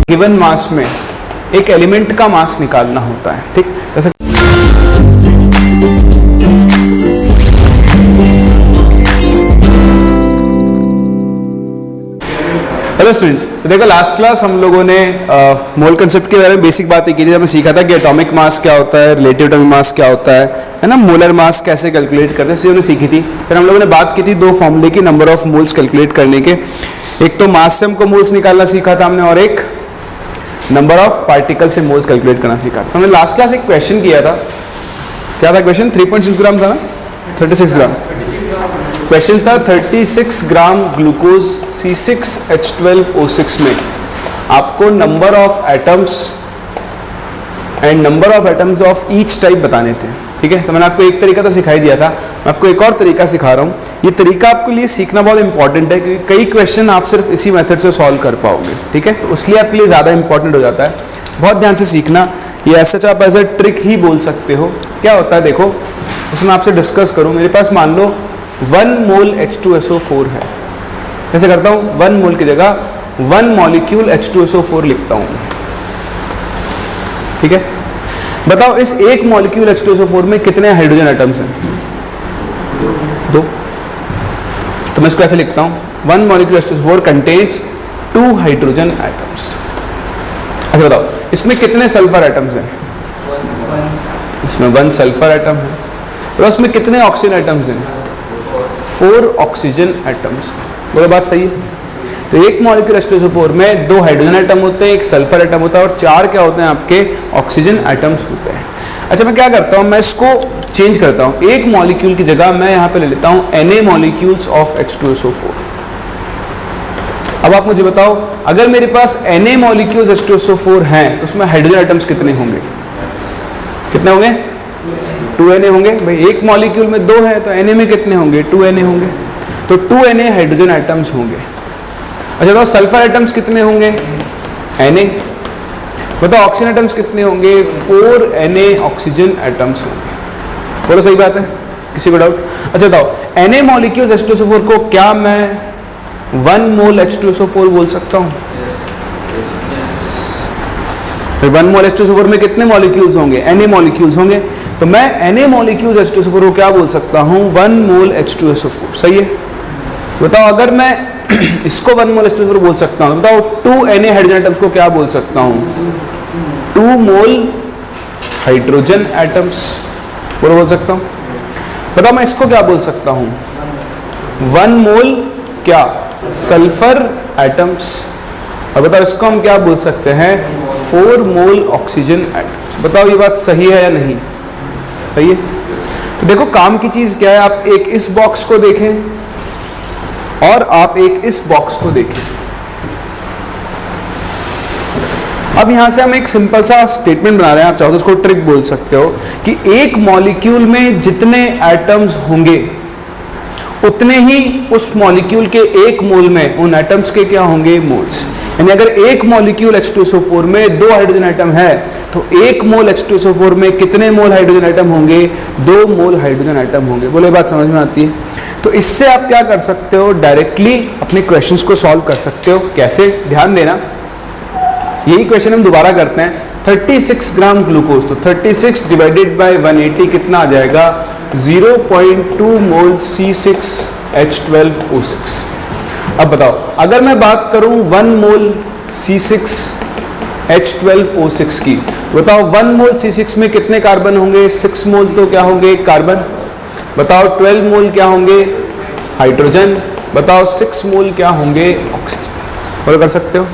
Given mass में एक element का मास निकालना होता है, ठीक। जैसे हेलो स्टूडेंट्स, तो देखो लास्ट क्लास हम लोगों ने मोल कंसेप्ट के बारे में बेसिक बातें की थी। हमने सीखा था कि एटॉमिक मास क्या होता है, रिलेटिव एटॉमिक मास क्या होता है ना, मोलर मास कैसे कैलकुलेट करते हैं, हमने सीखी थी। फिर हम लोगों ने बात की थी दो फॉर्मूले की नंबर ऑफ मोल्स कैलकुलेट करने के। एक तो मास से हमको मोल्स निकालना सीखा था हमने, और एक नंबर ऑफ पार्टिकल से मोल्स कैलकुलेट करना सीखा था। हमने लास्ट क्लास एक क्वेश्चन किया था, क्या था क्वेश्चन? 3.6 ग्राम था ना, 36 ग्राम क्वेश्चन था। 36 ग्राम ग्लूकोज C6H12O6 में आपको number of atoms and number of atoms of each type बताने थे, ठीक है। तो मैंने आपको एक तरीका तो सिखाई दिया था, मैं आपको एक और तरीका सिखा रहा हूं। ये तरीका आपके लिए सीखना बहुत इंपॉर्टेंट है, क्योंकि कई क्वेश्चन आप सिर्फ इसी मेथड से सॉल्व कर पाओगे, ठीक है। तो उसलिए आपके लिए ज्यादा इंपॉर्टेंट हो जाता है, बहुत ध्यान से सीखना। ये ऐसा आप एज अ ट्रिक ही बोल सकते हो। क्या होता है देखो, उसमें आपसे डिस्कस करूं। मेरे पास मान लो 1 मोल H2SO4 है। कैसे करता हूं? 1 मोल की जगह 1 मॉलिक्यूल H2SO4 लिखता हूं, ठीक है। बताओ इस एक मॉलिक्यूल H2SO4 में कितने हाइड्रोजन एटम्स हैं? 2। तो मैं इसको ऐसे लिखता हूं, 1 molecule H2SO4 contains 2 hydrogen atoms. अच्छा बताओ इसमें कितने सल्फर एटम्स हैं? इसमें 1 सल्फर एटम है। तो इसमें कितने ऑक्सीजन एटम्स हैं? 4 ऑक्सीजन एटम्स। बोलो बात सही है? तो एक मॉलिक्यूल H2SO4 में 2 हाइड्रोजन एटम होते हैं, 1 सल्फर एटम होता है, और 4 क्या होते हैं आपके? ऑक्सीजन एटम्स होते हैं। अच्छा मैं क्या करता हूं, मैं इसको चेंज करता हूं। एक मॉलिक्यूल की जगह मैं यहां पे ले लेता हूं Na मॉलिक्यूल्स ऑफ H2SO4। अब आप मुझे बताओ, अगर मेरे पास Na मॉलिक्यूल्स H2SO4 हैं तो उसमें हाइड्रोजन एटम्स कितने होंगे? कितने होंगे? 2Na होंगे। भाई एक मॉलिक्यूल में 2 है तो Na में कितने होंगे? 2Na होंगे। तो 2Na हाइड्रोजन एटम्स होंगे। अच्छा तो सल्फर एटम्स कितने होंगे? Na। बताओ ऑक्सीजन एटम्स कितने होंगे? 4Na ऑक्सीजन एटम्स होंगे। बोलो सही बात है? किसी को डाउट? अच्छा बताओ Na मॉलिक्यूल H2SO4 को क्या मैं 1 मोल H2SO4 बोल सकता हूं? 1 मोल H2SO4 में कितने मॉलिक्यूल्स होंगे? Na मॉलिक्यूल्स होंगे। तो मैं Na मॉलिक्यूल्स H2SO4 को क्या बोल सकता हूं? 1 मोल H2SO4। सही है? बताओ अगर मैं इसको 1 मोल H2SO4 बोल सकता हूं, बताओ 2Na हाइड्रोजन एटम्स को क्या बोल सकता हूं? 2 मोल हाइड्रोजन एटम्स बोल सकता हूं। बताओ मैं इसको क्या बोल सकता हूं? 1 मोल क्या? Sulphur atoms. अब बताओ इसको हम क्या बोल सकते हैं? 4 मोल ऑक्सीजन एटम्स। बताओ ये बात सही है या नहीं? सही है। तो देखो काम की चीज क्या है, आप एक इस बॉक्स को देखें और आप एक इस बॉक्स को देखें। अब यहां से हम एक सिंपल सा स्टेटमेंट बना रहे हैं, आप चाहो तो इसको ट्रिक बोल सकते हो, कि एक मॉलिक्यूल में जितने एटम्स होंगे उतने ही उस मॉलिक्यूल के एक मोल में उन एटम्स के क्या होंगे? मोल्स। यानी अगर एक मॉलिक्यूल H2SO4 में 2 हाइड्रोजन एटम है तो 1 मोल H2SO4 में कितने मोल हाइड्रोजन एटम होंगे? 2 मोल हाइड्रोजन एटम होंगे। बोले बात समझ में आती है? तो इससे आप क्या कर सकते हो? डायरेक्टली अपने क्वेश्चंस को सॉल्व कर सकते हो। कैसे? ध्यान देना, यही क्वेश्चन हम दोबारा करते हैं। 36 ग्राम ग्लूकोज, तो 36 डिवाइडेड बाय 180 कितना आ जाएगा? 0.2 मोल C6H12O6। अब बताओ अगर मैं बात करूं 1 मोल C6H12O6 की, बताओ 1 मोल C6 में कितने कार्बन होंगे? 6 मोल तो क्या होंगे? कार्बन। बताओ 12 मोल क्या होंगे? हाइड्रोजन। बताओ 6 मोल क्या होंगे? ऑक्सीजन। और कर सकते हो।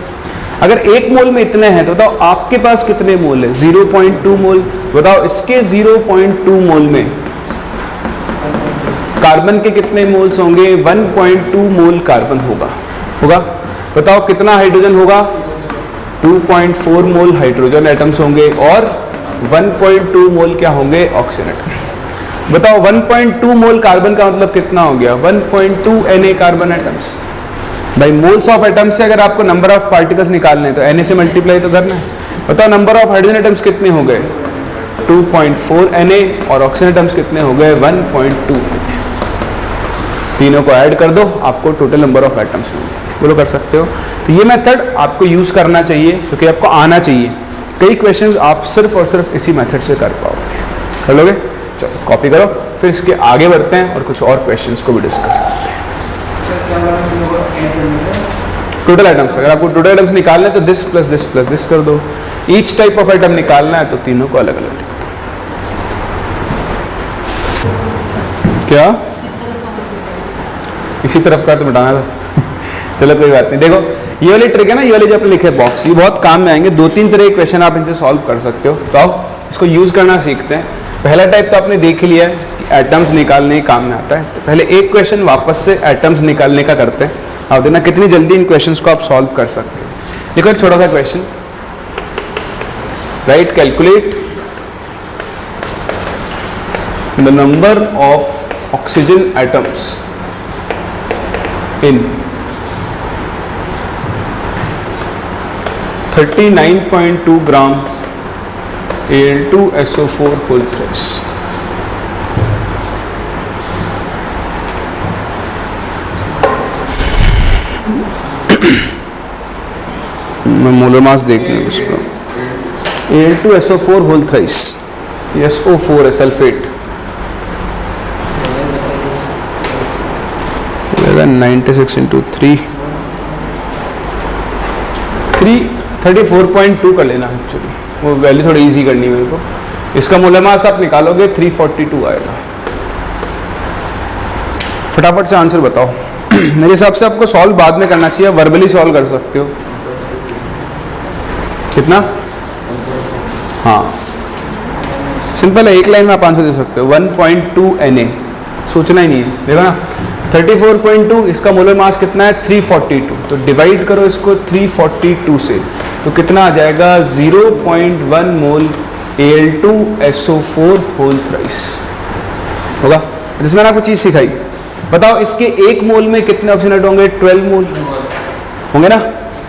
अगर 1 मोल में इतने हैं तो बताओ आपके पास कितने मोल है? 0.2 मोल। बताओ इसके 0.2 मोल में कार्बन के कितने मोल्स होंगे? 1.2 मोल कार्बन होगा। बताओ कितना हाइड्रोजन होगा? 2.4 मोल हाइड्रोजन एटम्स होंगे, और 1.2 मोल क्या होंगे? Oxygen atom. बताओ 1.2 मोल कार्बन का मतलब कितना हो गया? 1.2 Na कार्बन एटम्स। भाई मोल्स ऑफ एटम्स से अगर आपको नंबर ऑफ पार्टिकल्स निकालने हैं तो Na से मल्टीप्लाई तो करना है। बताओ नंबर ऑफ हाइड्रोजन एटम्स कितने हो गए? 2.4 Na, और ऑक्सीजन एटम्स कितने हो गए? 1.2। तीनों को ऐड कर दो, आपको टोटल नंबर ऑफ एटम्स मिलेंगे। बोलो कर सकते हो? तो ये मेथड आपको यूज करना चाहिए क्योंकि आपको आना चाहिए। कई क्वेश्चंस आप सिर्फ और सिर्फ इसी मेथड से कर पाओगे। कर लोगे? चलो कॉपी करो, फिर इसके आगे बढ़ते हैं और कुछ और क्वेश्चंस को भी डिस्कस करते हैं। टोटल आइटम्स, अगर आपको टोटल आइटम्स निकालना है तो this plus this plus this कर दो। ईच टाइप ऑफ आइटम निकालना है तो तीनों को अलग अलग लिख दो। क्या इसी तरफ का तो मिटाना था। चलो कोई बात नहीं। देखो ये वाली ट्रिक है ना, ये वाली जो आपने लिखे बॉक्स, ये बहुत काम में आएंगे। 2-3 तरह के क्वेश्चन आप इनसे सॉल्व कर सकते हो। तो आओ इसको यूज करना सीखते हैं। पहला टाइप तो आपने देख ही लिया है कि एटम्स निकालने काम में आता है। तो पहले एक क्वेश्चन वापस से एटम्स निकालने का करते हैं। आप देखना कितनी जल्दी इन क्वेश्चंस को आप सॉल्व कर सकते हो। देखो एक छोटा सा question, right, calculate the number of oxygen atoms in 39.2 gram Al2SO4 whole thrice। मैं मोलर मास देखने उसको। Al2SO4 whole thrice, SO4 है सल्फेट। 96 into 3 34.2 कर लेना एक्चुअली, वो वैल्यू थोड़ी इजी करनी है मेरे को। इसका मोलर मास आप निकालोगे 342 आएगा। फटाफट से आंसर बताओ। मेरे हिसाब से आपको सॉल्व बाद में करना चाहिए, वर्बली सॉल्व कर सकते हो। कितना? हाँ सिंपल है, एक लाइन में आप आंसर दे सकते हो। 1.2 Na, सोचना ही नहीं है। देखो ना 34.2, इसका मोलर मास कितना है? 342। तो डिवाइड करो इसको 342 से, तो कितना आ जाएगा? 0.1 मोल Al2SO4 होल थ्राइस होगा। जिसमें मैंने आपको चीज सिखाई, बताओ इसके 1 मोल में कितने ऑक्सीजन एटम होंगे? 12 मोल होंगे ना।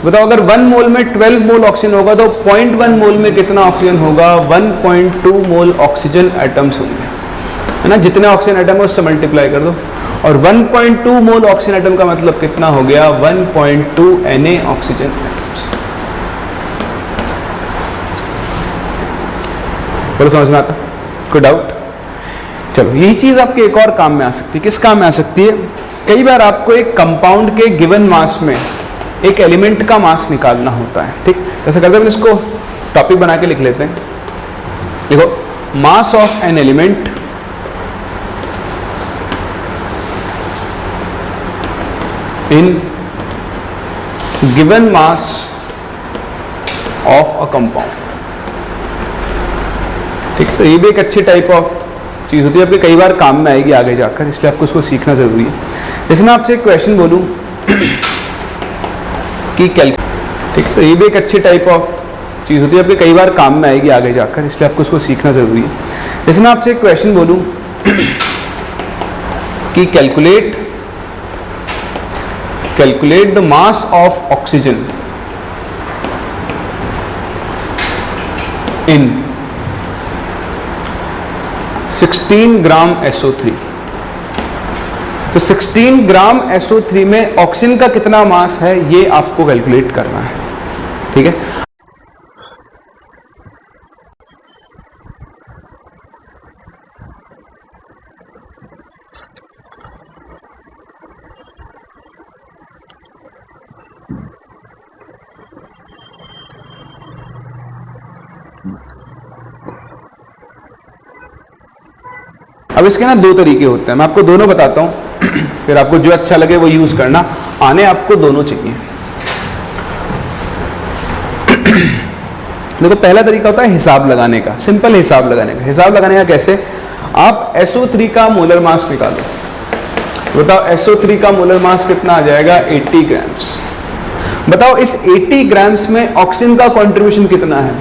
बताओ अगर 1 मोल में 12 मोल ऑक्सीजन होगा तो 0.1 मोल में कितना ऑक्सीजन होगा? 1.2 मोल ऑक्सीजन एटम्स होंगे, है ना। जितने ऑक्सीजन एटम है उससे मल्टीप्लाई कर दो, और 1.2 मोल ऑक्सीजन एटम का मतलब कितना हो गया? 1.2 Na ऑक्सीजन एटम्स। बोलो समझ में आता? कोई डाउट? चलो यही चीज आपके एक और काम में आ सकती है। किस काम में आ सकती है? कई बार आपको एक कंपाउंड के गिवन मास में एक एलिमेंट का मास निकालना होता है। ठीक, जैसे करते हैं, इसको टॉपिक बना के लिख लेते हैं। देखो, mass of an element in given mass of a compound. ठीक, तो ये भी एक अच्छी टाइप ऑफ चीज होती है, आपके कई बार काम में आएगी आगे जाकर, इसलिए आपको उसको सीखना जरूरी है। जैसे मैं आपसे एक क्वेश्चन बोलूं कि ठीक, तो ये भी एक अच्छी टाइप ऑफ चीज होती है, आपके कई बार काम में आएगी आगे जाकर, इसलिए आपको उसको सीखना जरूरी है। जैसे मैं आपसे एक क्वेश्चन बोलूं कि calculate the mass of oxygen in 16 gram SO3। तो 16 ग्राम SO3 में ऑक्सीजन का कितना मास है, ये आपको कैलकुलेट करना है। ठीक है, अब इसके ना 2 तरीके होते हैं, मैं आपको दोनों बताता हूं, फिर आपको जो अच्छा लगे वो यूज करना। आने आपको दोनों चाहिए। देखो, पहला तरीका होता है हिसाब लगाने का, सिंपल हिसाब लगाने का। हिसाब लगाने का कैसे? आप SO3 का मोलर मास निकालो। बताओ SO3 का मोलर मास कितना आ जाएगा? 80 ग्राम्स। बताओ इस 80 ग्राम्स में ऑक्सीजन का कंट्रीब्यूशन कितना है?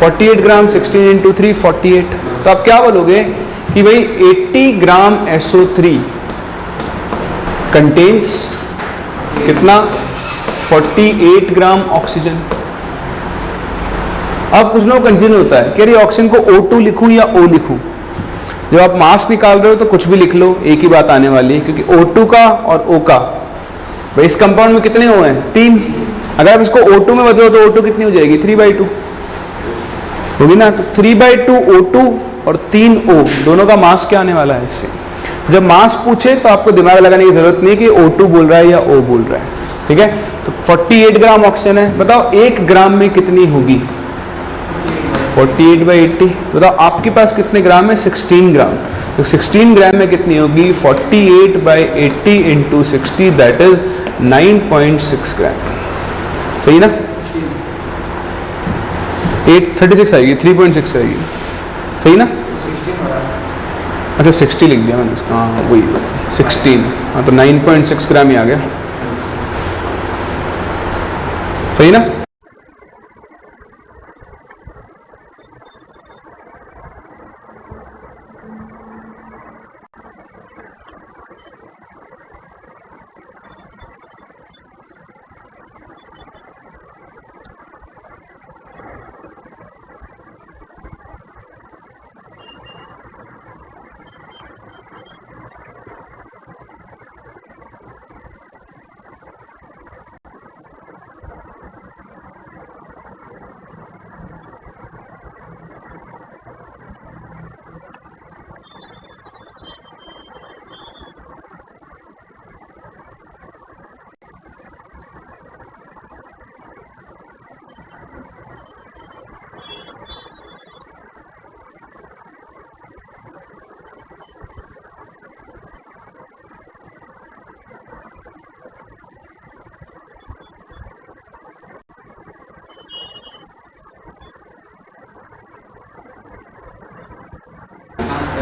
48 ग्राम। 16 into 3 48। तो आप क्या बोलोगे कि भाई 80 ग्राम SO3 कंटेन्स कितना? 48 ग्राम ऑक्सीजन। अब कुछ लोग कंफ्यूजन होता है कि अरे ऑक्सीजन को O2 लिखूं या O लिखूं। जब आप मास निकाल रहे हो तो कुछ भी लिख लो, एक ही बात आने वाली है, क्योंकि O2 का और O का, भाई इस कंपाउंड में कितने O हैं? 3। अगर आप इसको O2 में बदलो तो O2 कितनी हो जाएगी? 3/2 होगी ना। तो 3/2 O2 और 3 O दोनों का मास क्या आने वाला है इससे? जब मास पूछे तो आपको दिमाग लगाने की जरूरत नहीं कि O2 बोल रहा है या O बोल रहा है, ठीक है। तो 48 ग्राम ऑक्सीजन है, बताओ 1 ग्राम में कितनी होगी? 48/80। बताओ आपके पास कितने ग्राम है? 16 ग्राम। तो 16 ग्राम में कितनी होगी? 48/80 इंटू 60, दैट इज 9.6 ग्राम। सही ना? 836 आएगी, 3.6 आएगी, सही ना? अच्छा 60 लिख दिया मैंने इसका, हाँ वही 16, हाँ तो 9.6 ग्राम ही आ गया, सही ना?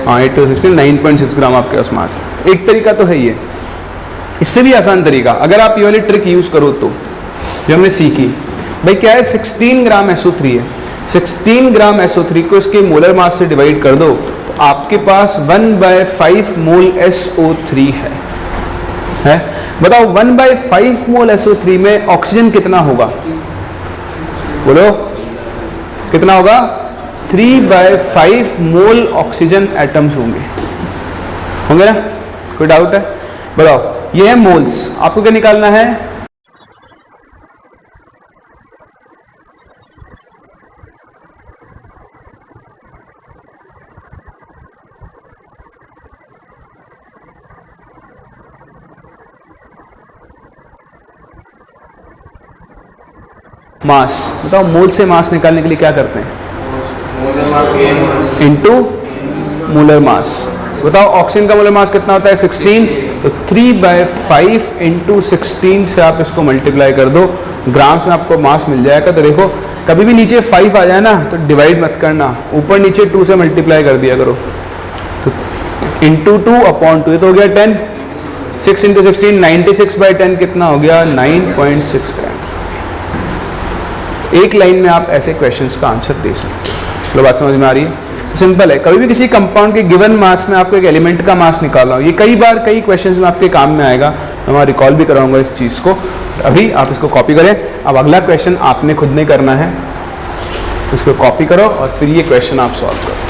हाँ 8 to 16, 9.6 ग्राम आपके पास मास है। एक तरीका तो है ही है, इससे भी आसान तरीका, अगर आप ये वाली ट्रिक यूज करो तो, जो हमने सीखी, भाई क्या है, 16 ग्राम SO3 है, 16 ग्राम SO3 को इसके मोलर मास से डिवाइड कर दो तो आपके पास 1/5 मोल SO3 है। बताओ 1/5 मोल SO3 में ऑक्सीजन कितना होगा? बोलो कितना होगा? 3/5 मोल ऑक्सीजन एटम्स होंगे ना? कोई डाउट है? बताओ, ये है मोल्स, आपको क्या निकालना है? मास। बताओ मोल से मास निकालने के लिए क्या करते हैं? Into molar mass. बताओ ऑक्सीजन का मोलर मास कितना होता है? 16। तो 3/5 इंटू 16 से आप इसको मल्टीप्लाई कर दो, ग्राम्स में आपको मास मिल जाएगा। तो देखो कभी भी नीचे 5 आ जाए ना तो डिवाइड मत करना, ऊपर नीचे 2 से मल्टीप्लाई कर दिया करो। तो इंटू 2/2, ये तो हो गया 10। 6 इंटू 16, 96/10 कितना हो गया? 9.6 ग्राम। एक लाइन में आप ऐसे क्वेश्चंस का आंसर दे सकते हो। चलो बात समझ में आ रही है? सिंपल है, कभी भी किसी कंपाउंड के गिवन मास में आपको एक एलिमेंट का मास निकालना हो, ये कई बार कई क्वेश्चंस में आपके काम में आएगा, मैं वहाँ रिकॉल भी कराऊंगा इस चीज को। अभी आप इसको कॉपी करें, अब अगला क्वेश्चन आपने खुद ने करना है, इसको कॉपी करो और फिर ये क्वेश्चन आप सॉल्व करो।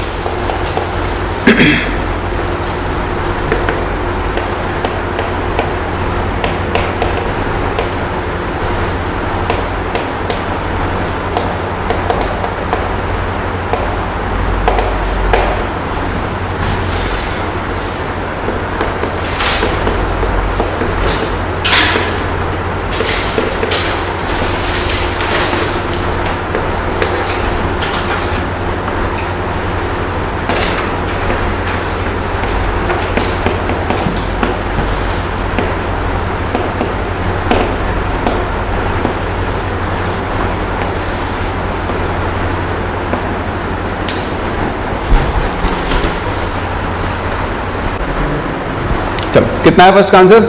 कितना है फर्स्ट का आंसर?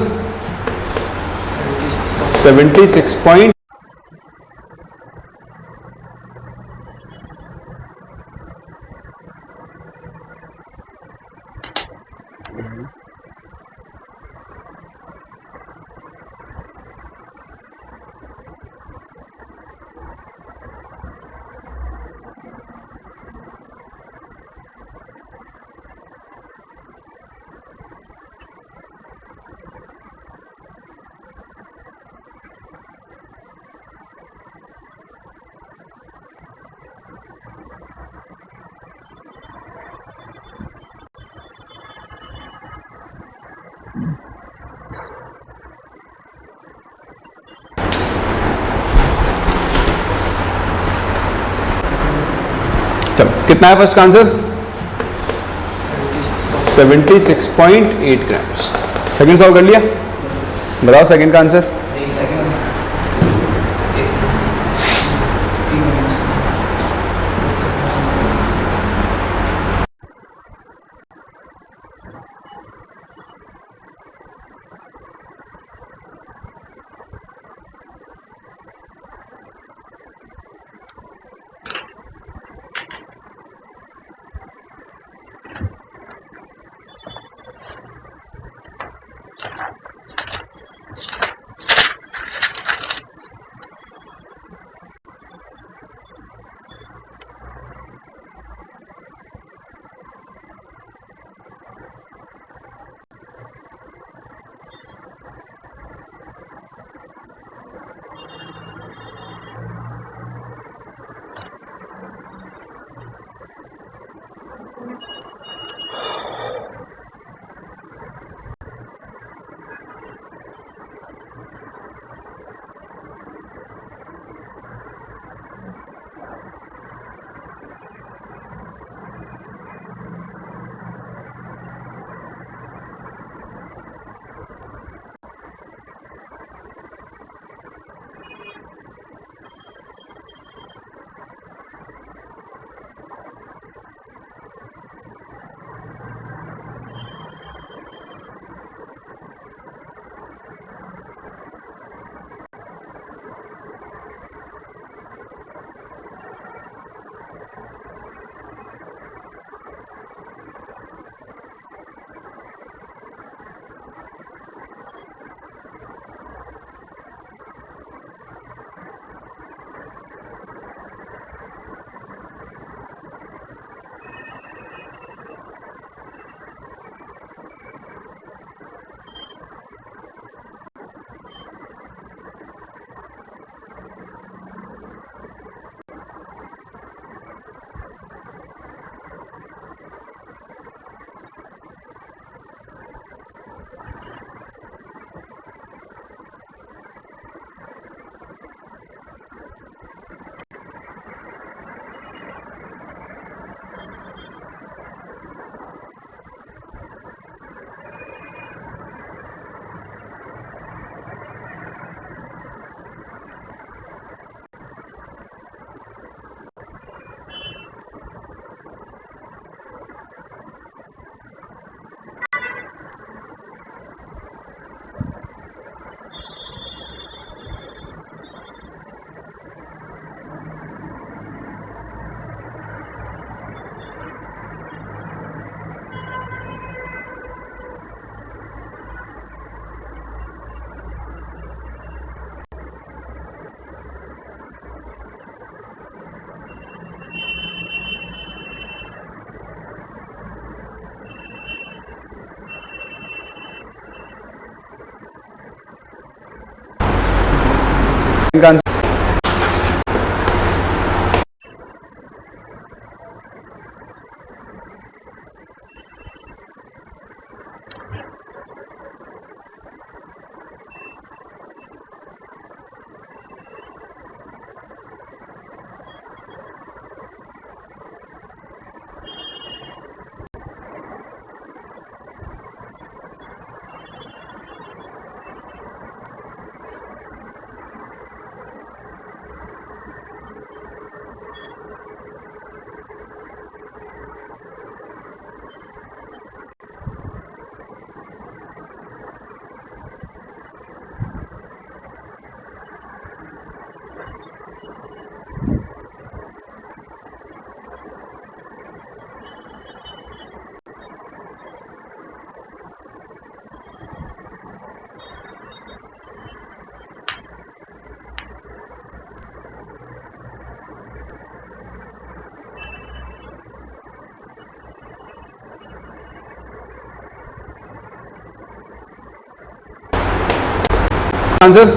76. चलो कितना है फर्स्ट का आंसर? 76.8 ग्राम्स। सेकंड सॉल्व कर लिया? बताओ सेकंड का आंसर। आंसर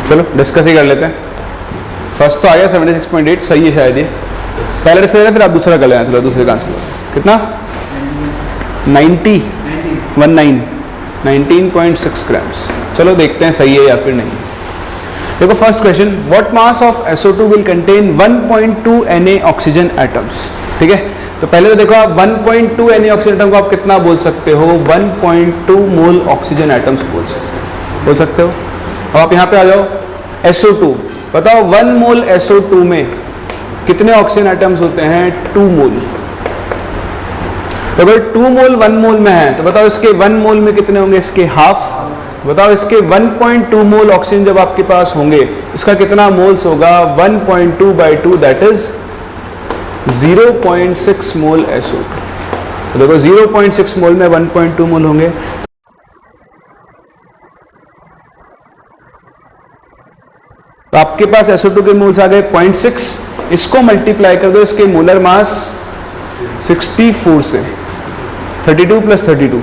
चलो डिस्कस ही कर लेते हैं। फर्स्ट तो आ गया 76.8, सही है शायद ये। पहले डिस्कस करें फिर आप दूसरा कर लेना। चलो दूसरे का आंसर कितना? 19.6 ग्राम्स। चलो देखते हैं सही है या फिर नहीं। देखो first question, what mass of SO2 will contain 1.2 Na oxygen atoms. ठीक है, तो पहले तो देखो आप 1.2 Na ऑक्सीजन एटम को आप कितना बोल सकते हो? 1.2 मोल ऑक्सीजन एटम्स बोल सकते हो। अब आप यहां पे आ जाओ, SO2 बताओ 1 मोल SO2 में कितने ऑक्सीजन एटम्स होते हैं? 2 मोल। तो अगर 2 मोल 1 मोल में है तो बताओ इसके 1 मोल में कितने होंगे? इसके हाफ। तो बताओ इसके 1.2 मोल ऑक्सीजन जब आपके पास होंगे इसका कितना मोल्स होगा? 1.2 by 2 that is 0.6 mole SO2। तो देखो 0.6 मोल में 1.2 मोल होंगे। तो आपके पास SO2 के मोल्स आ गए 0.6। इसको मल्टीप्लाई कर दो इसके मोलर मास 64 से। 32 प्लस 32,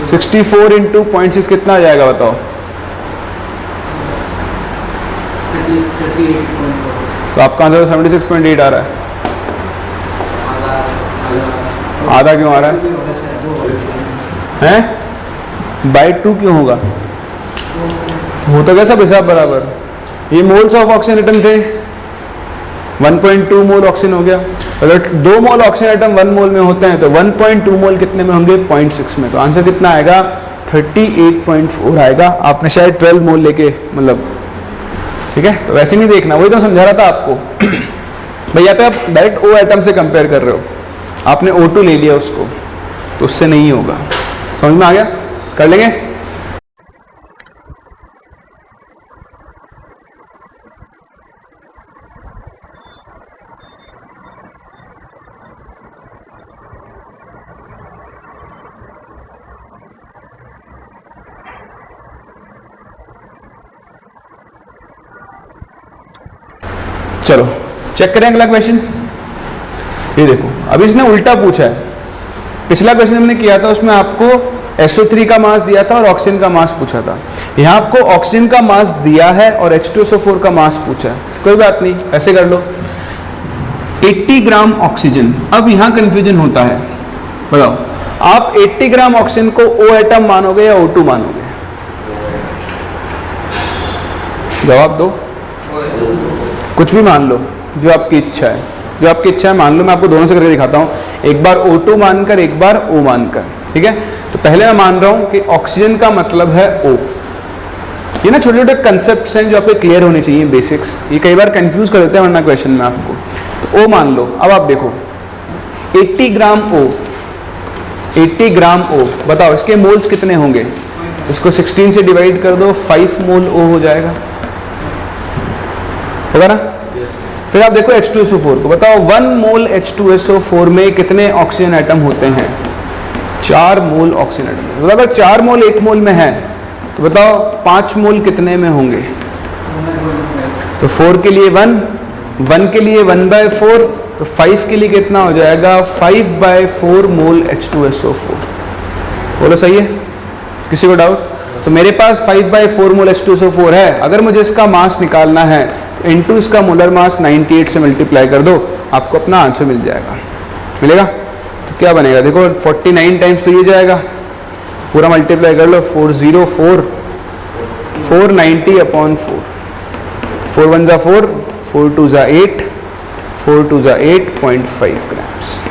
64 इंटू 0.6 कितना आ जाएगा बताओ? 38.4। तो आपका आंसर 76.8 आ रहा है। आधा क्यों आ रहा है? बाई 2 क्यों होगा? हो तो गया सब हिसाब बराबर। ये मोल्स ऑफ ऑक्सीजन एटम थे, 1.2 मोल ऑक्सीजन हो गया। अगर 2 मोल ऑक्सीजन एटम 1 मोल में होते हैं तो 1.2 मोल कितने में होंगे? 0.6 में। तो आंसर कितना आएगा? 38.4 आएगा। आपने शायद 12 मोल लेके मतलब, ठीक है, तो वैसे नहीं देखना, वही तो समझा रहा था आपको। भैया पे आप डायरेक्ट O एटम से कंपेयर कर रहे हो, आपने O2 ले लिया उसको, तो उससे नहीं होगा। समझ में आ गया? कर लेंगे। चलो चेक करें अगला क्वेश्चन। ये देखो, अभी इसने उल्टा पूछा है। पिछला क्वेश्चन हमने किया था उसमें आपको SO3 का मास दिया था और ऑक्सीजन का मास पूछा था। यहां आपको ऑक्सीजन का मास दिया है और H2SO4 का मास पूछा है। कोई बात नहीं, ऐसे कर लो, 80 ग्राम ऑक्सीजन। अब यहां कंफ्यूजन होता है, बताओ आप 80 ग्राम ऑक्सीजन को O एटम मानोगे या O2 मानोगे? जवाब दो, कुछ भी मान लो, जो आपकी इच्छा है, जो आपकी इच्छा है मान लो। मैं आपको दोनों से करके दिखाता हूं, एक बार O2 मानकर एक बार O मानकर। ठीक है, तो पहले मैं मान रहा हूं कि ऑक्सीजन का मतलब है O। ये ना छोटे छोटे कंसेप्ट्स हैं जो आपको क्लियर होने चाहिए, बेसिक्स। ये कई बार कंफ्यूज कर देते हैं वरना क्वेश्चन में आपको। तो O मान लो। अब आप देखो 80 ग्राम O, 80 ग्राम O, बताओ इसके मोल्स कितने होंगे? इसको 16 से डिवाइड कर दो, 5 मोल O हो जाएगा, होगा ना? फिर आप देखो H2SO4 को, बताओ 1 मोल H2SO4 में कितने ऑक्सीजन एटम होते हैं? 4 मोल ऑक्सीजन एटम। तो अगर 4 मोल 1 मोल में है तो बताओ 5 मोल कितने में होंगे? तो 4 के लिए 1, 1 के लिए 1/4, तो 5 के लिए कितना हो जाएगा? 5/4 मोल H2SO4। बोलो सही है? किसी को डाउट? तो मेरे पास 5/4 मोल H2SO4 है। अगर मुझे इसका मास निकालना है तो इनटू इसका मोलर मास 98 से मल्टीप्लाई कर दो, आपको अपना आंसर मिल जाएगा। मिलेगा? तो क्या बनेगा देखो, 49 टाइम्स तो ये जाएगा, पूरा मल्टीप्लाई कर लो, 404, 490 अपॉन 4, 4 1 जा 4, 4 2 जा 8, 4 2 जा 8.5 ग्राम्स।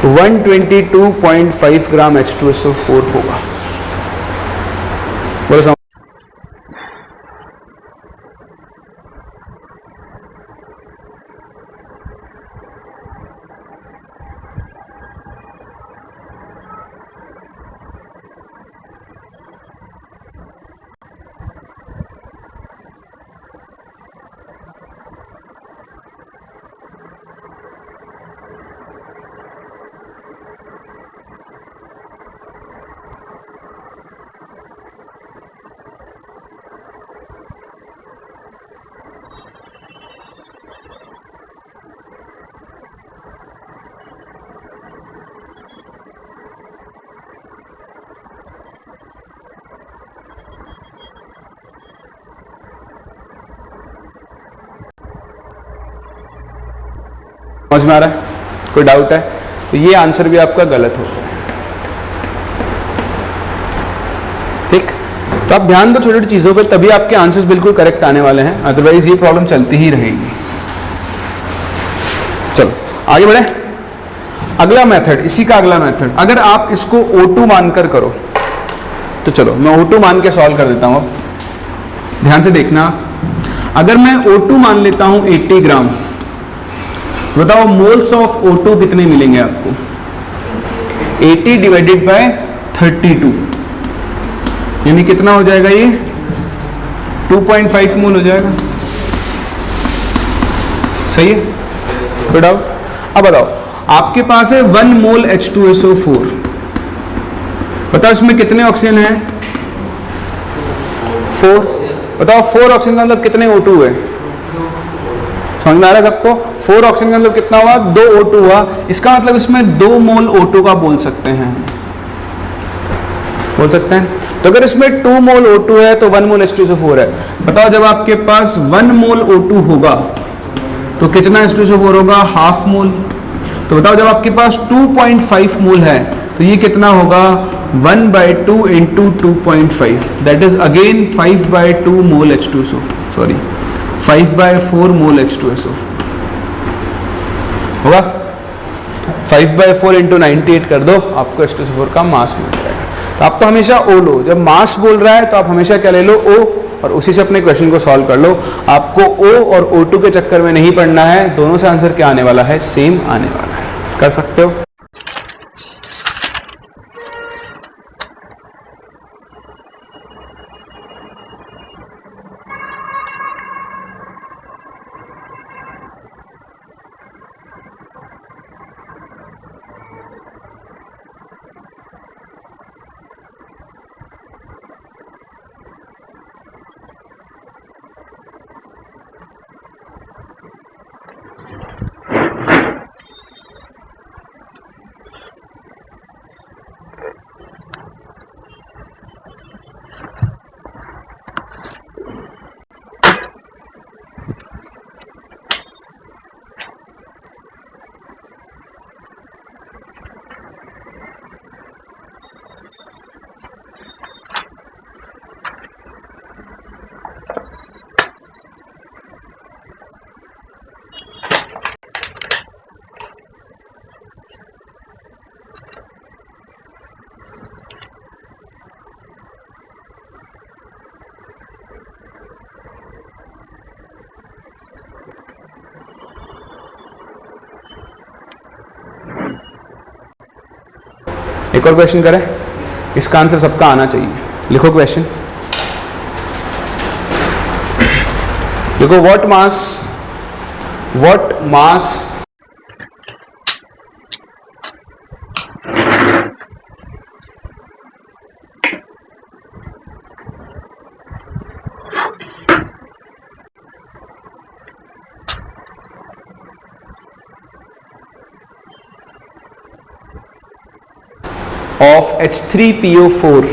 122.5 ग्राम H2SO4 होगा। बोलो समझ में आ रहा है? कोई डाउट है? तो ये आंसर भी आपका गलत हो गया। ठीक, तो आप ध्यान दो छोटी छोटी चीजों पे, तभी आपके आंसर्स बिल्कुल करेक्ट आने वाले हैं, अदरवाइज ये प्रॉब्लम चलती ही रहेगी। चलो आगे बढ़े। अगला मेथड, इसी का अगला मेथड, अगर आप इसको O2 मानकर करो तो चलो मैं O2 मान के सॉल्व कर देता हूं। अब ध्यान से देखना, अगर मैं O2 मान लेता हूं 80 ग्राम, बताओ मोल्स ऑफ O2 कितने मिलेंगे आपको? 80 डिवाइडेड बाय 32, यानी कितना हो जाएगा ये? 2.5 मोल हो जाएगा। सही है? कोई डाउट? अब बताओ, आपके पास है 1 मोल H2SO4, बताओ इसमें कितने ऑक्सीजन है? 4। बताओ 4 ऑक्सीजन का मतलब कितने O2 है? समझ में आ रहा है सबको? 4 ऑक्सीजन का मतलब कितना हुआ? 2 O2 हुआ। इसका मतलब इसमें 2 मोल O2 का बोल सकते हैं, बोल सकते हैं। तो अगर इसमें 2 मोल O2 है तो 1 मोल H2SO4 है। बताओ जब आपके पास 1 मोल O2 होगा तो कितना H2SO4 होगा? Half mole. तो बताओ जब आपके पास 2.5 मोल है तो ये कितना होगा? 1/2 into 2.5, that is again 5/2 mole H2SO4, sorry 5/4 mole H2SO4 होगा। 5/4 into 98 कर दो, आपको H2SO4 का मास मिल जाएगा। तो आप तो हमेशा O लो, जब मास बोल रहा है तो आप हमेशा क्या ले लो? O, और उसी से अपने क्वेश्चन को सॉल्व कर लो। आपको O और O2 के चक्कर में नहीं पड़ना है, दोनों से आंसर क्या आने वाला है? सेम आने वाला है। कर सकते हो। एक और क्वेश्चन करें, इसका आंसर सबका आना चाहिए। लिखो क्वेश्चन, देखो what mass of H3PO4,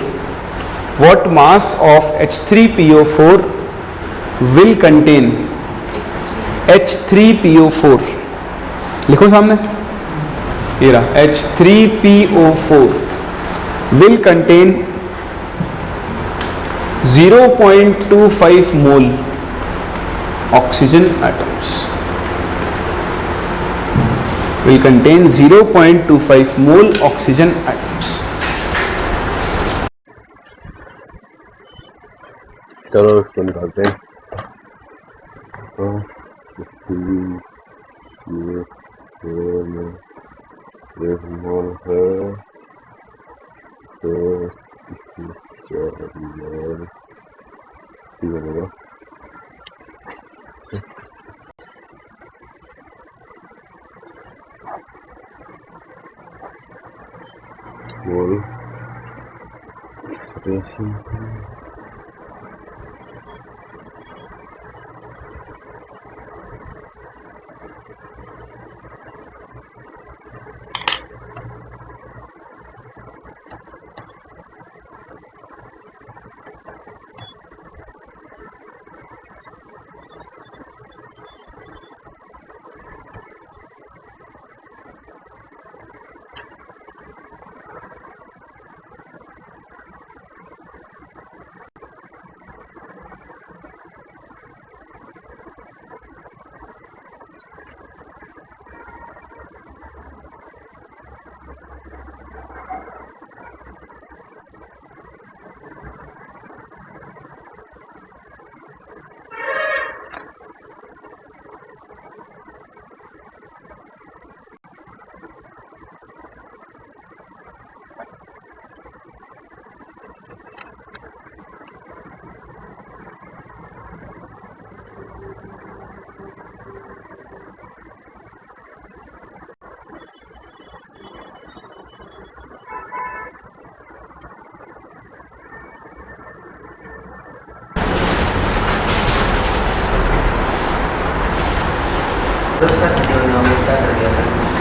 what mass of H3PO4 will contain? H3PO4 लिखो सामने, ये रहा H3PO4 will contain 0.25 mole oxygen atoms। will contain 0.25 mole oxygen atoms. चलो इसको निकालते हैं। तो ये एक मोल है, तो इसकी 4 मोल बनेगा। मोल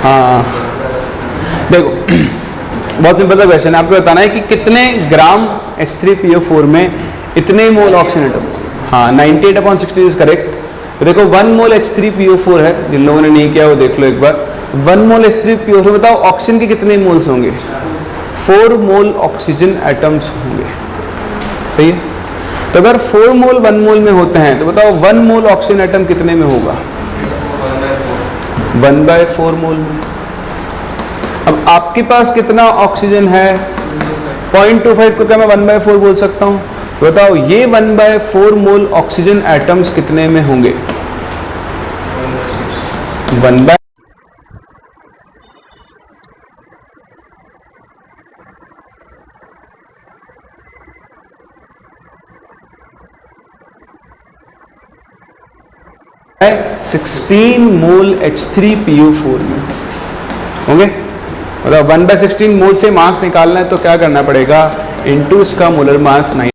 हाँ देखो बहुत सिंपल सा क्वेश्चन है, आपको बताना है कि कितने ग्राम H3PO4 में इतने मोल ऑक्सीजन एटम। हाँ 98/16 इज करेक्ट। तो देखो 1 मोल H3PO4 है, जिन लोगों ने नहीं किया वो देख लो एक बार। 1 मोल H3PO4 बताओ ऑक्सीजन के कितने मोल्स होंगे? 4 मोल ऑक्सीजन एटम्स होंगे, सही है। तो अगर 4 मोल 1 मोल में होते हैं तो बताओ 1 मोल ऑक्सीजन एटम कितने में होगा? 1/4 मोल में। अब आपके पास कितना ऑक्सीजन है? 0.25 को क्या मैं 1/4 बोल सकता हूं? तो बताओ ये 1/4 मोल ऑक्सीजन एटम्स कितने में होंगे? 1/6। है 16 मोल H3PO4 में होंगे। मतलब 1/16 मोल से मास निकालना है तो क्या करना पड़ेगा? इनटू इसका मोलर मास 9।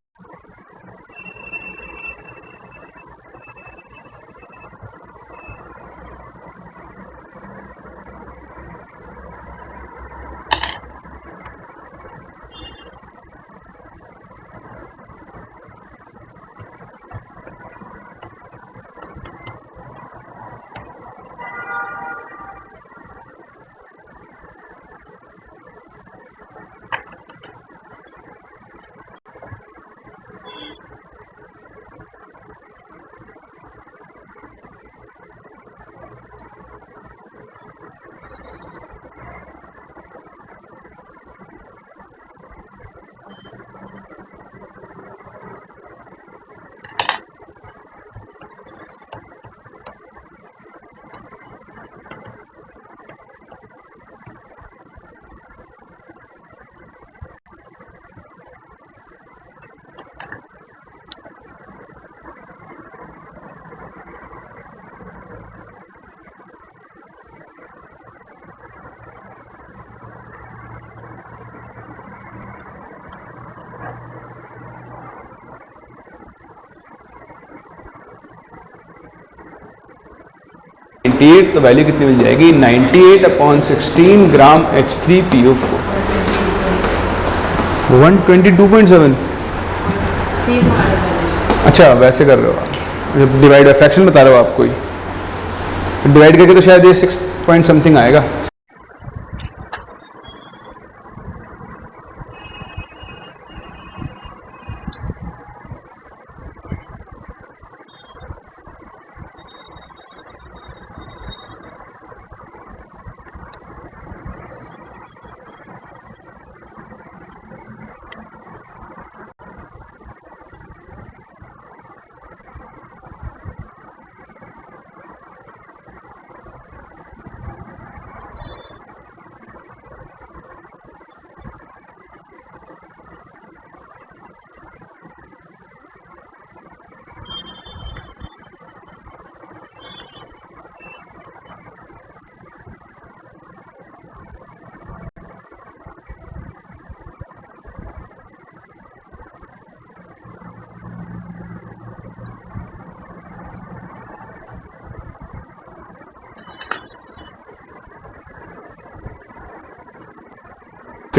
तो वैल्यू कितनी मिल जाएगी? 98/16 ग्राम H3PO4 122.7। अच्छा वैसे कर रहे हो आप, डिवाइड बाय फ्रैक्शन बता रहे हो आपको ही, डिवाइड करके तो शायद ये 6 पॉइंट समथिंग आएगा।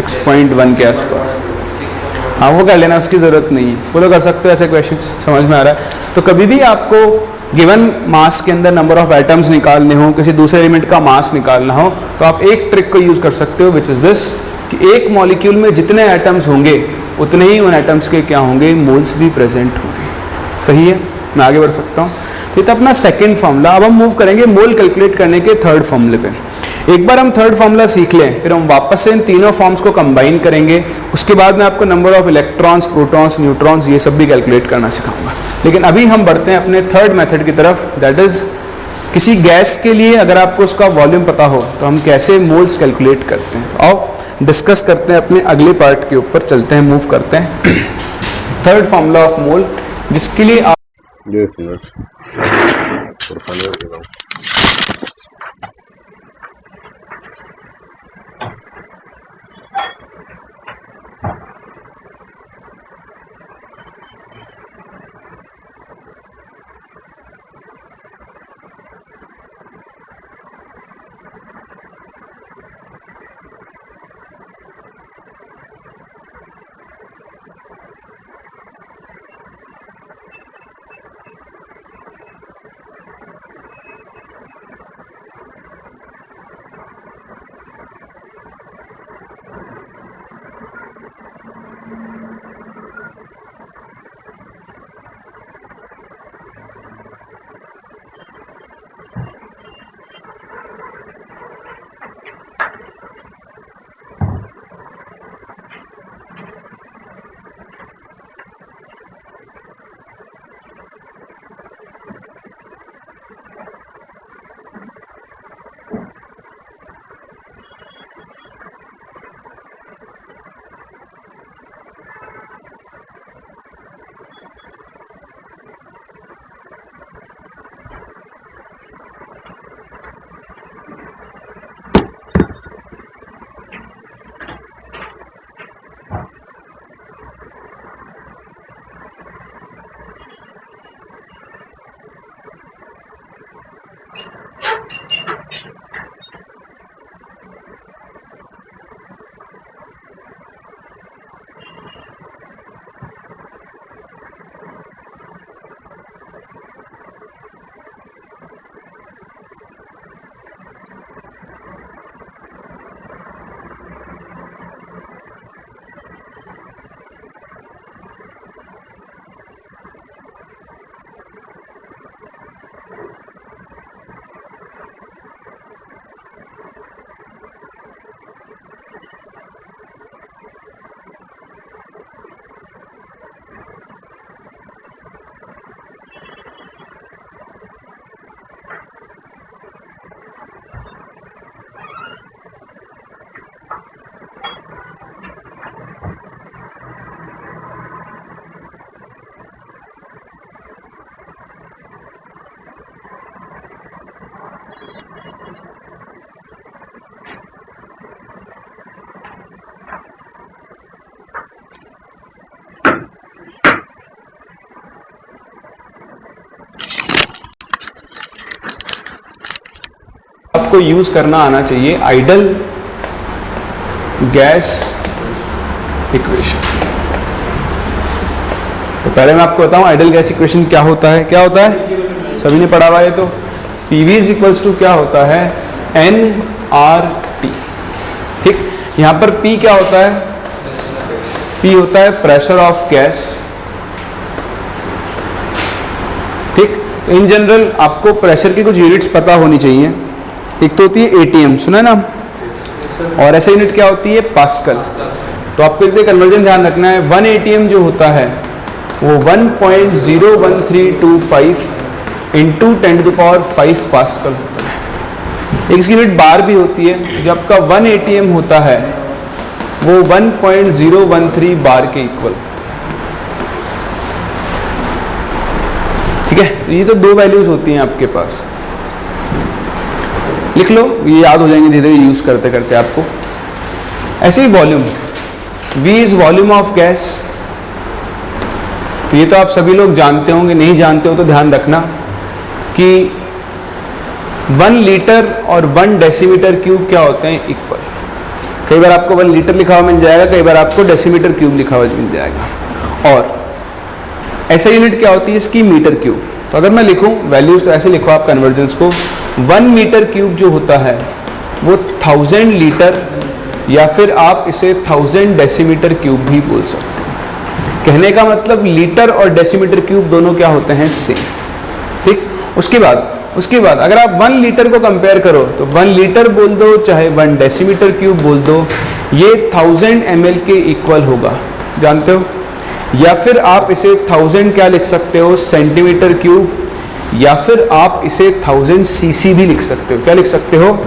6.1 के आसपास। हाँ वो कर लेना, उसकी जरूरत नहीं है, वो तो कर सकते हो ऐसे क्वेश्चंस, समझ में आ रहा है। तो कभी भी आपको गिवन मास के अंदर नंबर ऑफ एटम्स निकालने हो, किसी दूसरे एलिमेंट का मास निकालना हो, तो आप एक ट्रिक को यूज कर सकते हो, विच इज दिस, कि एक मॉलिक्यूल में जितने एटम्स होंगे उतने ही उन एटम्स के क्या होंगे, मोल्स भी प्रेजेंट होंगे। सही है, मैं आगे बढ़ सकता हूँ। तो ये था अपना सेकेंड फॉर्मूला। अब हम मूव करेंगे मोल कैलकुलेट करने के थर्ड फॉर्मूले पे। एक बार हम थर्ड फॉर्मूला सीख लें, फिर हम वापस से इन तीनों फॉर्म्स को कंबाइन करेंगे। उसके बाद मैं आपको number of electrons, protons, neutrons ये सब भी कैलकुलेट करना सिखाऊंगा। लेकिन अभी हम बढ़ते हैं अपने थर्ड मेथड की तरफ, दैट इज किसी गैस के लिए अगर आपको उसका वॉल्यूम पता हो तो हम कैसे मोल्स कैलकुलेट करते हैं। तो आओ डिस्कस करते हैं अपने अगले पार्ट के ऊपर, चलते हैं, मूव करते हैं। थर्ड फॉर्मूला ऑफ मोल, जिसके लिए आप आपको यूज करना आना चाहिए आइडल गैस इक्वेशन। तो पहले मैं आपको बताऊं आइडल गैस इक्वेशन क्या होता है। क्या होता है, सभी ने पढ़ा हुआ है। तो PV इज इक्वल्स टू क्या होता है, nRT। ठीक, यहां पर P क्या होता है, P होता है प्रेशर ऑफ गैस। ठीक, इन जनरल आपको प्रेशर की कुछ यूनिट्स पता होनी चाहिए। एक तो होती है ATM, सुना है ना, और ऐसे यूनिट क्या होती है, पास्कल। तो आपको एक कन्वर्जन ध्यान रखना है, 1 ATM जो होता है वो 1.01325 इंटू 10⁵ पास्कल होता है। एक इसकी यूनिट बार भी होती है, जो आपका 1 ATM होता है वो 1.013 बार के इक्वल। ठीक है, तो ये तो दो वैल्यूज होती हैं आपके पास, लिख लो, ये याद हो जाएंगे धीरे धीरे यूज करते करते आपको। ऐसे ही volume, V is volume of gas. तो ये तो आप सभी लोग जानते होंगे, नहीं जानते हो तो ध्यान रखना कि 1 लीटर और 1 डेसीमीटर क्यूब क्या होते हैं, इक्वल। कई बार आपको 1 लीटर लिखा हुआ मिल जाएगा, कई बार आपको डेसीमीटर क्यूब लिखा हुआ मिल जाएगा। और ऐसा यूनिट क्या होती है इसकी, मीटर क्यूब। तो अगर मैं लिखूं वैल्यूज तो ऐसे लिखो आप कन्वर्जन्स को, 1 मीटर क्यूब जो होता है वो 1000 लीटर या फिर आप इसे 1000 डेसीमीटर क्यूब भी बोल सकते हैं। कहने का मतलब लीटर और डेसीमीटर क्यूब दोनों क्या होते हैं, सेम। ठीक, उसके बाद अगर आप 1 लीटर को कंपेयर करो तो 1 लीटर बोल दो चाहे 1 डेसीमीटर क्यूब बोल दो, ये 1000 ml के इक्वल होगा, जानते हो। या फिर आप इसे 1000 क्या लिख सकते हो, सेंटीमीटर क्यूब, या फिर आप इसे 1000 सीसी भी लिख सकते हो। क्या लिख सकते हो,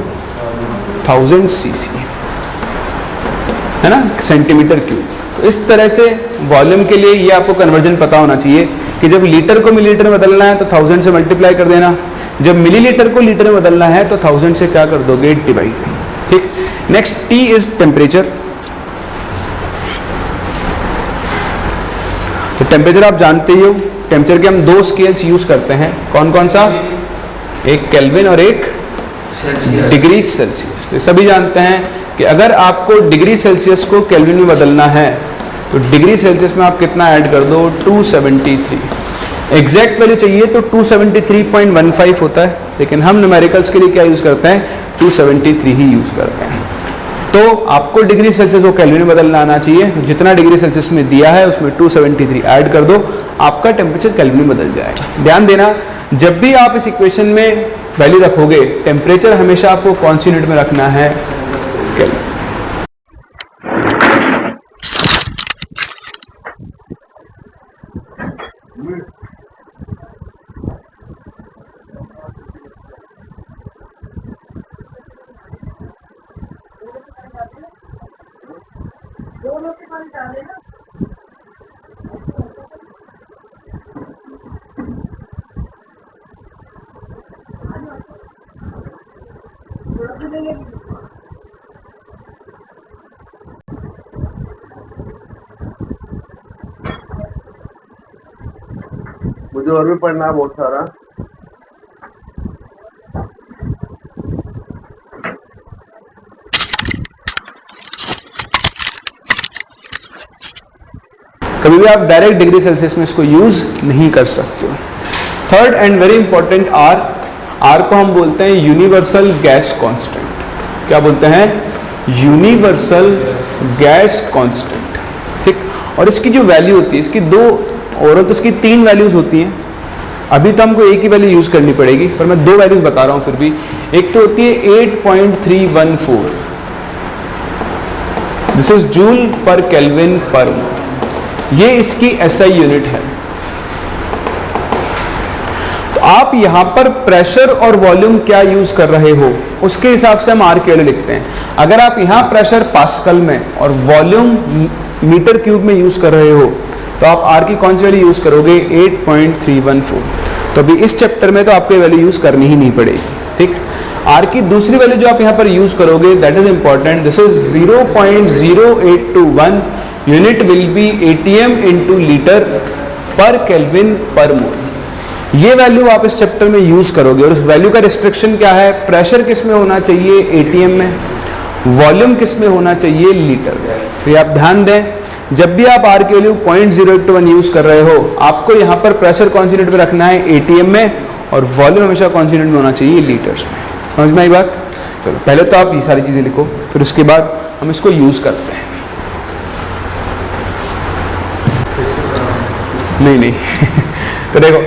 1000 सीसी, है ना, सेंटीमीटर क्यूब। तो इस तरह से वॉल्यूम के लिए ये आपको कन्वर्जन पता होना चाहिए कि जब लीटर को मिलीलीटर में बदलना है तो 1000 से मल्टीप्लाई कर देना, जब मिलीलीटर को लीटर में बदलना है तो 1000 से क्या कर दोगे, डिवाइड। ठीक, नेक्स्ट T इज टेम्परेचर। तो टेम्परेचर आप जानते ही हो, टेम्परेचर के हम 2 स्केल्स यूज करते हैं, कौन कौन सा, एक केल्विन और एक डिग्री सेल्सियस। तो सभी जानते हैं कि अगर आपको डिग्री सेल्सियस को केल्विन में बदलना है तो डिग्री सेल्सियस में आप कितना ऐड कर दो, 273। एग्जैक्ट वैल्यू चाहिए तो 273.15 होता है, लेकिन हम न्यूमेरिकल्स के लिए क्या यूज करते हैं, 273 ही यूज करते हैं। तो आपको डिग्री सेल्सियस को केल्विन में बदलना आना चाहिए, जितना डिग्री सेल्सियस में दिया है उसमें 273 ऐड कर दो, आपका टेम्परेचर केल्विन में बदल जाएगा। ध्यान देना, जब भी आप इस इक्वेशन में वैल्यू रखोगे, टेम्परेचर हमेशा आपको कौन सी यूनिट में रखना है, केल्विन। मुझे और भी पढ़ना है बहुत सारा। कभी भी आप डायरेक्ट डिग्री सेल्सियस में इसको यूज नहीं कर सकते हो। Third and very important R को हम बोलते हैं यूनिवर्सल गैस कांस्टेंट। क्या बोलते हैं, यूनिवर्सल गैस कांस्टेंट। ठीक, और इसकी जो वैल्यू होती है, इसकी 2 और तो इसकी 3 वैल्यूज होती हैं। अभी तो हमको एक ही वैल्यू यूज करनी पड़ेगी, पर मैं 2 वैल्यूज बता रहा हूं फिर भी। एक तो होती है 8.314, दिस इज जूल पर केल्विन पर मोल, ये इसकी SI यूनिट है। तो आप यहां पर प्रेशर और वॉल्यूम क्या यूज कर रहे हो उसके हिसाब से हम आर की वैल्यू लिखते हैं। अगर आप यहां प्रेशर पास्कल में और वॉल्यूम मीटर क्यूब में यूज कर रहे हो तो आप आर की कौन सी वैल्यू यूज करोगे, 8.314। तो अभी इस चैप्टर में तो आपको वैल्यू यूज करनी ही नहीं पड़ेगी। ठीक, आर की दूसरी वैल्यू जो आप यहां पर यूज करोगे, that is important, this is 0.0821 unit will be ATM into litre पर केल्विन पर मोल। ये वैल्यू आप इस चैप्टर में यूज करोगे और उस वैल्यू का रिस्ट्रिक्शन क्या है, प्रेशर किस में होना चाहिए, ATM में, वॉल्यूम किस में होना चाहिए, लीटर में। तो ये आप ध्यान दें, जब भी आप आर की वैल्यू 0.081 यूज कर रहे हो, आपको यहां पर प्रेशर कौन सी यूनिट में रखना है, ATM में, और वॉल्यूम हमेशा कौन सी यूनिट में होना चाहिए, लीटर्स में। समझ में आई बात। चलो पहले तो आप ये सारी चीजें लिखो, फिर उसके बाद हम इसको यूज करते हैं। नहीं तो देखो,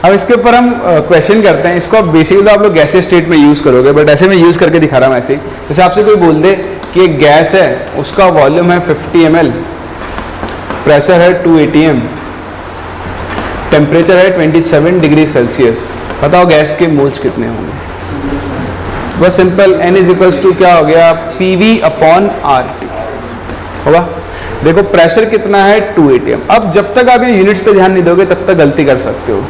अब इसके ऊपर हम क्वेश्चन करते हैं। इसको बेसिकली तो आप लोग गैसेस स्टेट में यूज करोगे, बट ऐसे में यूज करके दिखा रहा हूं। ऐसे जैसे आपसे कोई बोल दे कि एक गैस है, उसका वॉल्यूम है 50 ml, प्रेशर है 2 ATM, टेम्परेचर है 27 डिग्री सेल्सियस, बताओ गैस के मोल्स कितने होंगे। बस simple, N is equals to क्या हो गया, PV अपॉन RT होगा। देखो प्रेशर कितना है, 2 ATM। अब जब तक आप ये यूनिट्स पे ध्यान नहीं दोगे तब तक गलती कर सकते हो।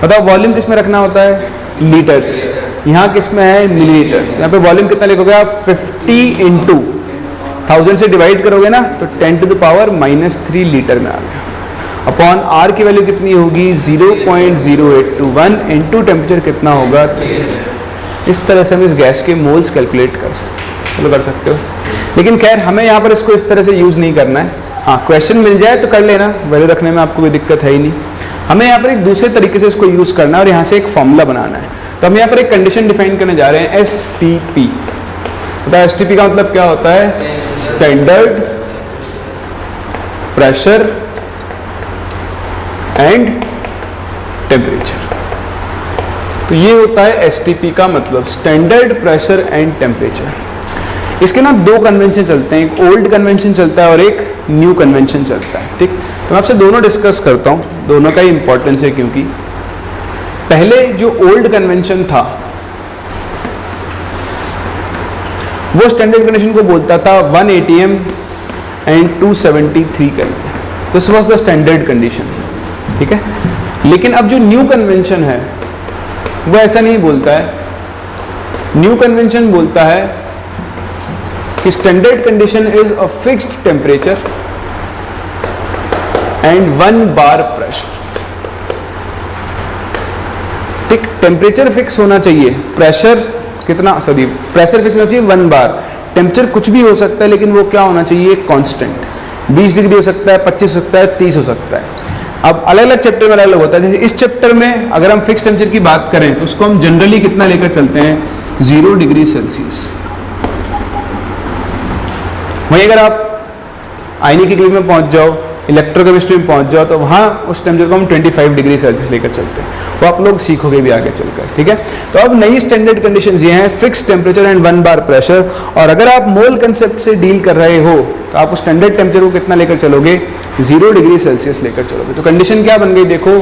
बताओ वॉल्यूम किस में रखना होता है, लीटर्स, यहां किस में है, मिलीलीटर्स। यहां पे वॉल्यूम कितना लिखोगे आप, 50 इंटू 1000 से डिवाइड करोगे ना तो 10⁻³ लीटर में आ गया। अपॉन आर की वैल्यू कितनी होगी, 0.0821 इंटू टेम्परेचर कितना होगा, 3। इस तरह से हम इस गैस के मोल्स कैलकुलेट कर सकते हो। चलो कर सकते हो। लेकिन खैर हमें यहां पर इसको इस तरह से यूज नहीं करना है। हाँ, क्वेश्चन मिल जाए तो कर लेना, वैल्यू रखने में आपको कोई दिक्कत है ही नहीं। हमें यहां पर एक दूसरे तरीके से इसको यूज करना है और यहां से एक फॉर्मूला बनाना है। तो हम यहां पर एक कंडीशन डिफाइन करने जा रहे हैं, एसटीपी। तो एसटीपी का मतलब क्या होता है? Standard pressure and temperature. तो ये होता है एसटीपी का मतलब, स्टैंडर्ड प्रेशर एंड टेम्परेचर। इसके ना दो कन्वेंशन चलते हैं, एक ओल्ड कन्वेंशन चलता है और एक न्यू कन्वेंशन चलता है। ठीक, तो मैं आपसे दोनों डिस्कस करता हूं, दोनों का ही इंपॉर्टेंस है। क्योंकि पहले जो ओल्ड कन्वेंशन था वो स्टैंडर्ड कंडीशन को बोलता था 1 atm and 273 kelvin. This was the standard condition. ठीक है, लेकिन अब जो न्यू कन्वेंशन है वो ऐसा नहीं बोलता है। न्यू कन्वेंशन बोलता है कि standard condition is a fixed temperature and 1 bar pressure. ठीक, टेम्परेचर फिक्स होना चाहिए, प्रेशर कितना, सॉरी प्रेशर फिक्स होना चाहिए 1 bar। टेम्परेचर कुछ भी हो सकता है लेकिन वो क्या होना चाहिए? कांस्टेंट। 20 डिग्री हो सकता है, 25 हो सकता है, 30 हो सकता है। अब अलग अलग चैप्टर में अलग अलग होता है। जैसे इस चैप्टर में अगर हम फिक्स टेम्परेचर की बात करें तो उसको हम जनरली कितना लेकर चलते हैं? 0 डिग्री सेल्सियस। वहीं अगर आप आयनिक इक्विलिब्रियम में पहुंच जाओ, इलेक्ट्रोकेमिस्ट्री में पहुंच जाओ, तो वहां उस टेम्परेचर को हम 25 डिग्री सेल्सियस लेकर चलते हैं। वो आप लोग सीखोगे भी आगे चलकर। ठीक है, तो अब नई स्टैंडर्ड कंडीशंस ये हैं, fix temperature and 1 bar pressure. और अगर आप मोल कंसेप्ट से डील कर रहे हो तो आप उस स्टैंडर्ड टेम्परेचर को कितना लेकर चलोगे? 0 डिग्री सेल्सियस लेकर चलोगे। तो कंडीशन क्या बन गई? देखो,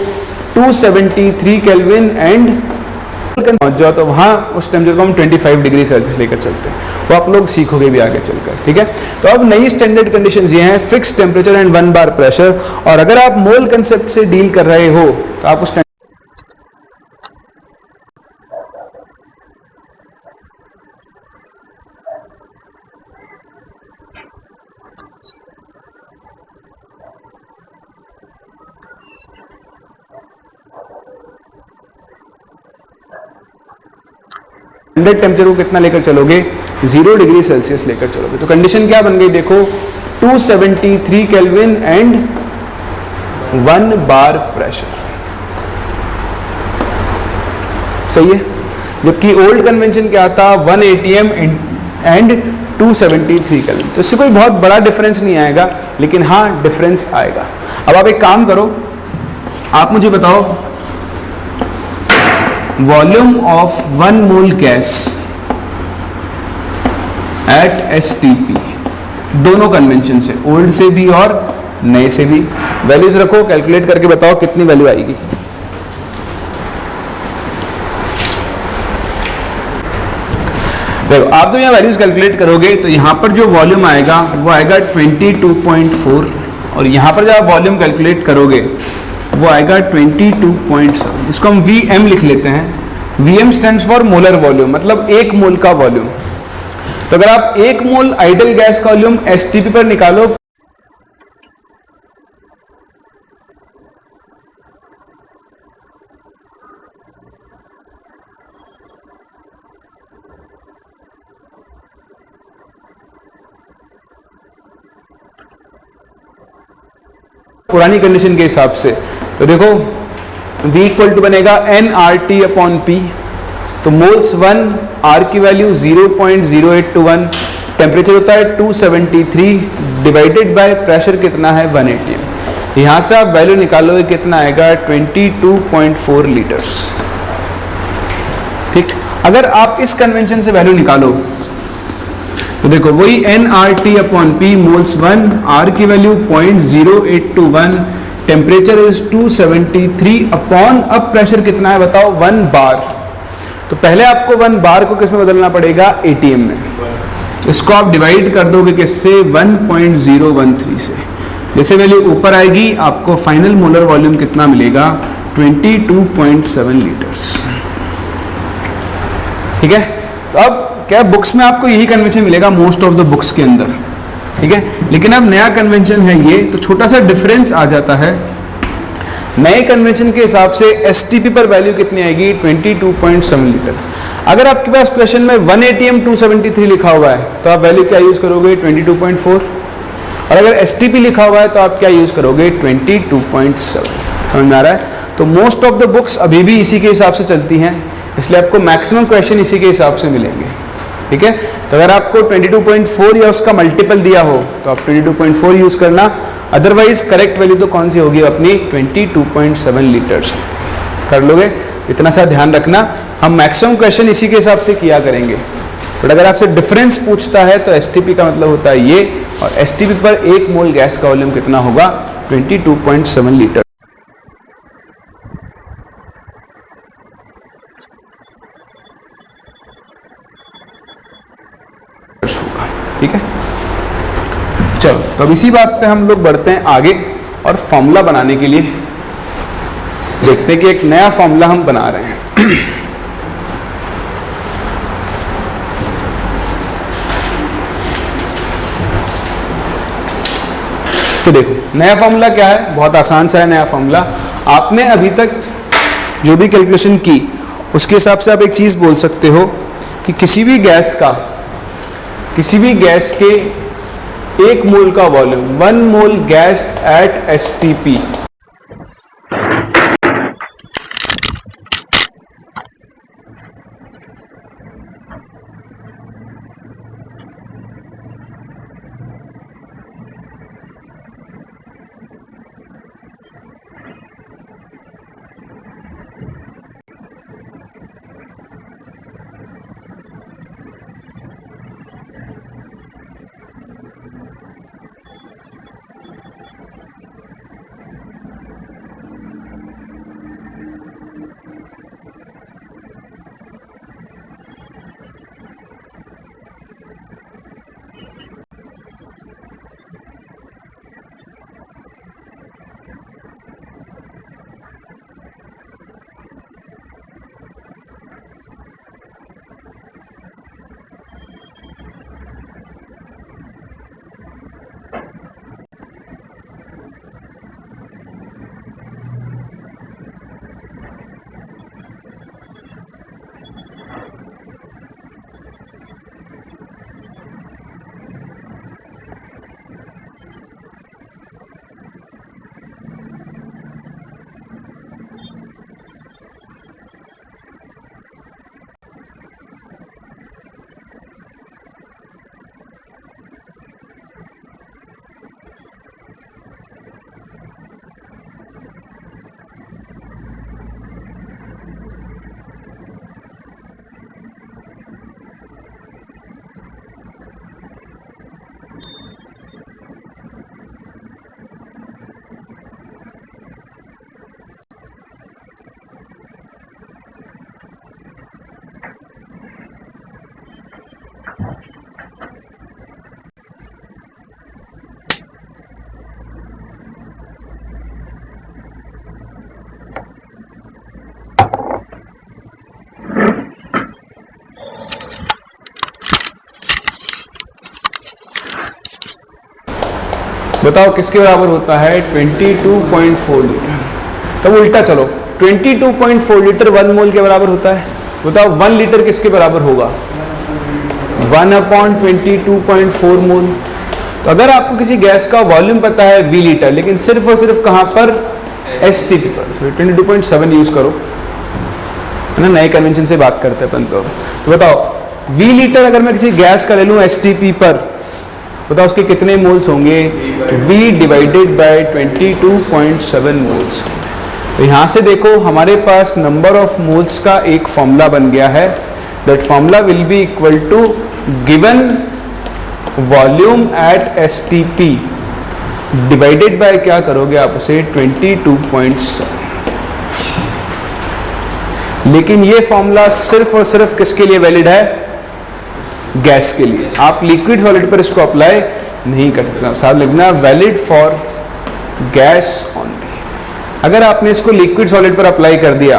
273 केल्विन एंड पहुंच जाओ तो वहां उस टेम्परेचर को हम 25 डिग्री सेल्सियस लेकर चलते हैं। वो आप लोग सीखोगे भी आगे चलकर। ठीक है, तो अब नई स्टैंडर्ड कंडीशंस ये हैं, fix temperature and 1 bar pressure. और अगर आप मोल कंसेप्ट से डील कर रहे हो तो आप उस स्टैंडर्ड टेम्परेचर को कितना लेकर चलोगे? 0 डिग्री सेल्सियस लेकर चलोगे। तो कंडीशन क्या बन गई? देखो, 273 केल्विन एंड 1 bar प्रेशर। सही है, जबकि ओल्ड कन्वेंशन क्या था? 1 atm एंड 273 केल्विन। तो इससे कोई बहुत बड़ा डिफरेंस नहीं आएगा, लेकिन हाँ डिफरेंस आएगा। अब आप एक काम करो, आप मुझे बताओ volume of 1 mole gas at STP, दोनों कन्वेंशन से, ओल्ड से भी और नए से भी। वैल्यूज रखो, कैलकुलेट करके बताओ कितनी वैल्यू आएगी। देखो, आप तो यहां वैल्यूज कैलकुलेट करोगे तो यहां पर जो वॉल्यूम आएगा वो आएगा 22.4, और यहां पर जब आप वॉल्यूम कैलकुलेट करोगे वो आएगा 22.7। इसको हम Vm लिख लेते हैं। Vm stands for molar volume, मतलब 1 मोल का वॉल्यूम। तो अगर आप 1 मोल आइडल गैस का वॉल्यूम एसटीपी पर निकालो, पुरानी कंडीशन के हिसाब से, तो देखो V इक्वल टू बनेगा nRT अपॉन P। तो मोल्स 1, R की वैल्यू 0.0821, टेम्परेचर होता है 273 डिवाइडेड बाय प्रेशर कितना है? 1 atm। यहां से आप वैल्यू निकालोगे कितना आएगा? 22.4 लीटर्स। ठीक, अगर आप इस कन्वेंशन से वैल्यू निकालो तो देखो वही nRT upon P, moles 1, R की वैल्यू 0.0821, टेम्परेचर इज 273 अपॉन, अब प्रेशर कितना है बताओ? 1 bar। तो पहले आपको 1 bar को किस में बदलना पड़ेगा? ATM में। इसको आप डिवाइड कर दोगे किससे? 1.013 से। जैसे वैल्यू ऊपर आएगी आपको फाइनल मोलर वॉल्यूम कितना मिलेगा? 22.7 लीटर्स। ठीक है, तो अब क्या बुक्स में आपको यही कन्वेंशन मिलेगा, मोस्ट ऑफ द बुक्स के अंदर। ठीक है, लेकिन अब नया कन्वेंशन है ये, तो छोटा सा डिफरेंस आ जाता है। नए कन्वेंशन के हिसाब से एसटीपी पर वैल्यू कितनी आएगी? 22.7 लीटर। अगर आपके पास क्वेश्चन में 1 atm 273 लिखा हुआ है तो आप वैल्यू क्या यूज करोगे 22.4, और अगर STP लिखा हुआ है तो आप क्या यूज करोगे 22.7। समझ में आ रहा है? तो मोस्ट ऑफ द बुक्स अभी भी इसी के हिसाब से चलती हैं, इसलिए आपको मैक्सिमम क्वेश्चन इसी के हिसाब से मिलेंगे। ठीक है, तो अगर आपको 22.4 या उसका मल्टीपल दिया हो तो आप 22.4 यूज करना, अदरवाइज करेक्ट वैल्यू तो कौन सी होगी अपनी 22.7 लीटर्स। कर लोगे? इतना सा ध्यान रखना, हम मैक्सिमम क्वेश्चन इसी के हिसाब से किया करेंगे। बट अगर आपसे डिफरेंस पूछता है तो STP का मतलब होता है ये, और STP पर 1 मोल गैस का वॉल्यूम कितना होगा 22.7 लीटर होगा। ठीक है, चलो तो अब इसी बात पे हम लोग बढ़ते हैं आगे, और फॉर्मूला बनाने के लिए देखते हैं कि एक नया फॉर्मूला हम बना रहे हैं। तो देखो नया फॉर्मूला क्या है, बहुत आसान सा है नया फॉर्मूला। आपने अभी तक जो भी कैलकुलेशन की उसके हिसाब से आप एक चीज बोल सकते हो कि किसी भी गैस के 1 मोल का volume, 1 mole gas at STP, बताओ किसके बराबर होता है 22.4 लीटर। तब उल्टा चलो, 22.4 लीटर 1 मोल के बराबर होता है। बताओ 1 लीटर किसके बराबर होगा 1/22.4 मोल। तो अगर आपको किसी गैस का वॉल्यूम पता है V लीटर, लेकिन सिर्फ और सिर्फ कहां पर STP पर, 22.7 यूज करो, है ना, नए कन्वेंशन से बात करते हैं अपन। तो बताओ V लीटर अगर मैं किसी गैस का ले लूं STP पर, बताओ उसके कितने मोल्स होंगे V डिवाइडेड बाय 22.7 मोल्स। तो यहां से देखो हमारे पास नंबर ऑफ मोल्स का एक फॉर्मूला बन गया है। That formula will be equal to given volume at STP divided by क्या करोगे आप उसे 22.7। लेकिन ये फॉर्मूला सिर्फ और सिर्फ किसके लिए वैलिड है, गैस के लिए। आप लिक्विड सॉलिड पर इसको अप्लाई नहीं कर सकते। साथ लिखना वैलिड फॉर गैस ओनली। अगर आपने इसको लिक्विड सॉलिड पर अप्लाई कर दिया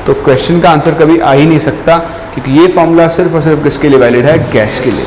तो क्वेश्चन का आंसर कभी आ ही नहीं सकता, क्योंकि ये फॉर्मूला सिर्फ और सिर्फ किसके लिए वैलिड है, गैस के लिए।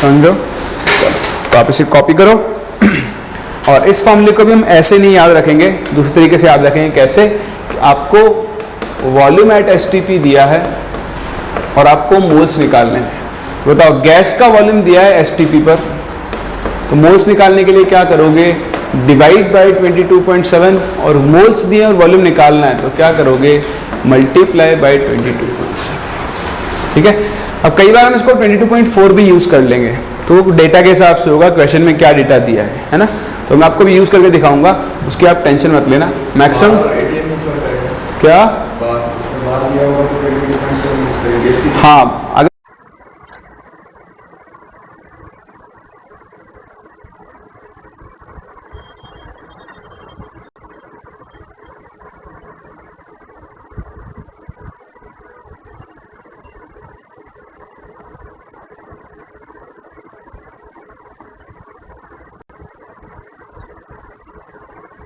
समझ लो। तो आप इसे कॉपी करो और इस फॉर्मूले को भी हम ऐसे नहीं याद रखेंगे, दूसरे तरीके से याद रखेंगे। कैसे? आपको वॉल्यूम एट एसटीपी दिया है और आपको मोल्स निकालने हैं। तो बताओ, गैस का वॉल्यूम दिया है एसटीपी पर, तो मोल्स निकालने के लिए क्या करोगे? डिवाइड बाय 22.7, और मोल्स दिए और वॉल्यूम निकालना है तो क्या करोगे? Multiply by 22.7। ठीक है। अब कई बार हम इसको 22.4 भी यूज कर लेंगे, तो डेटा के हिसाब से होगा क्वेश्चन में क्या डेटा दिया है ना। तो मैं आपको भी यूज करके दिखाऊंगा, उसकी आप टेंशन मत लेना। मैक्सिमम क्या? हाँ, अगर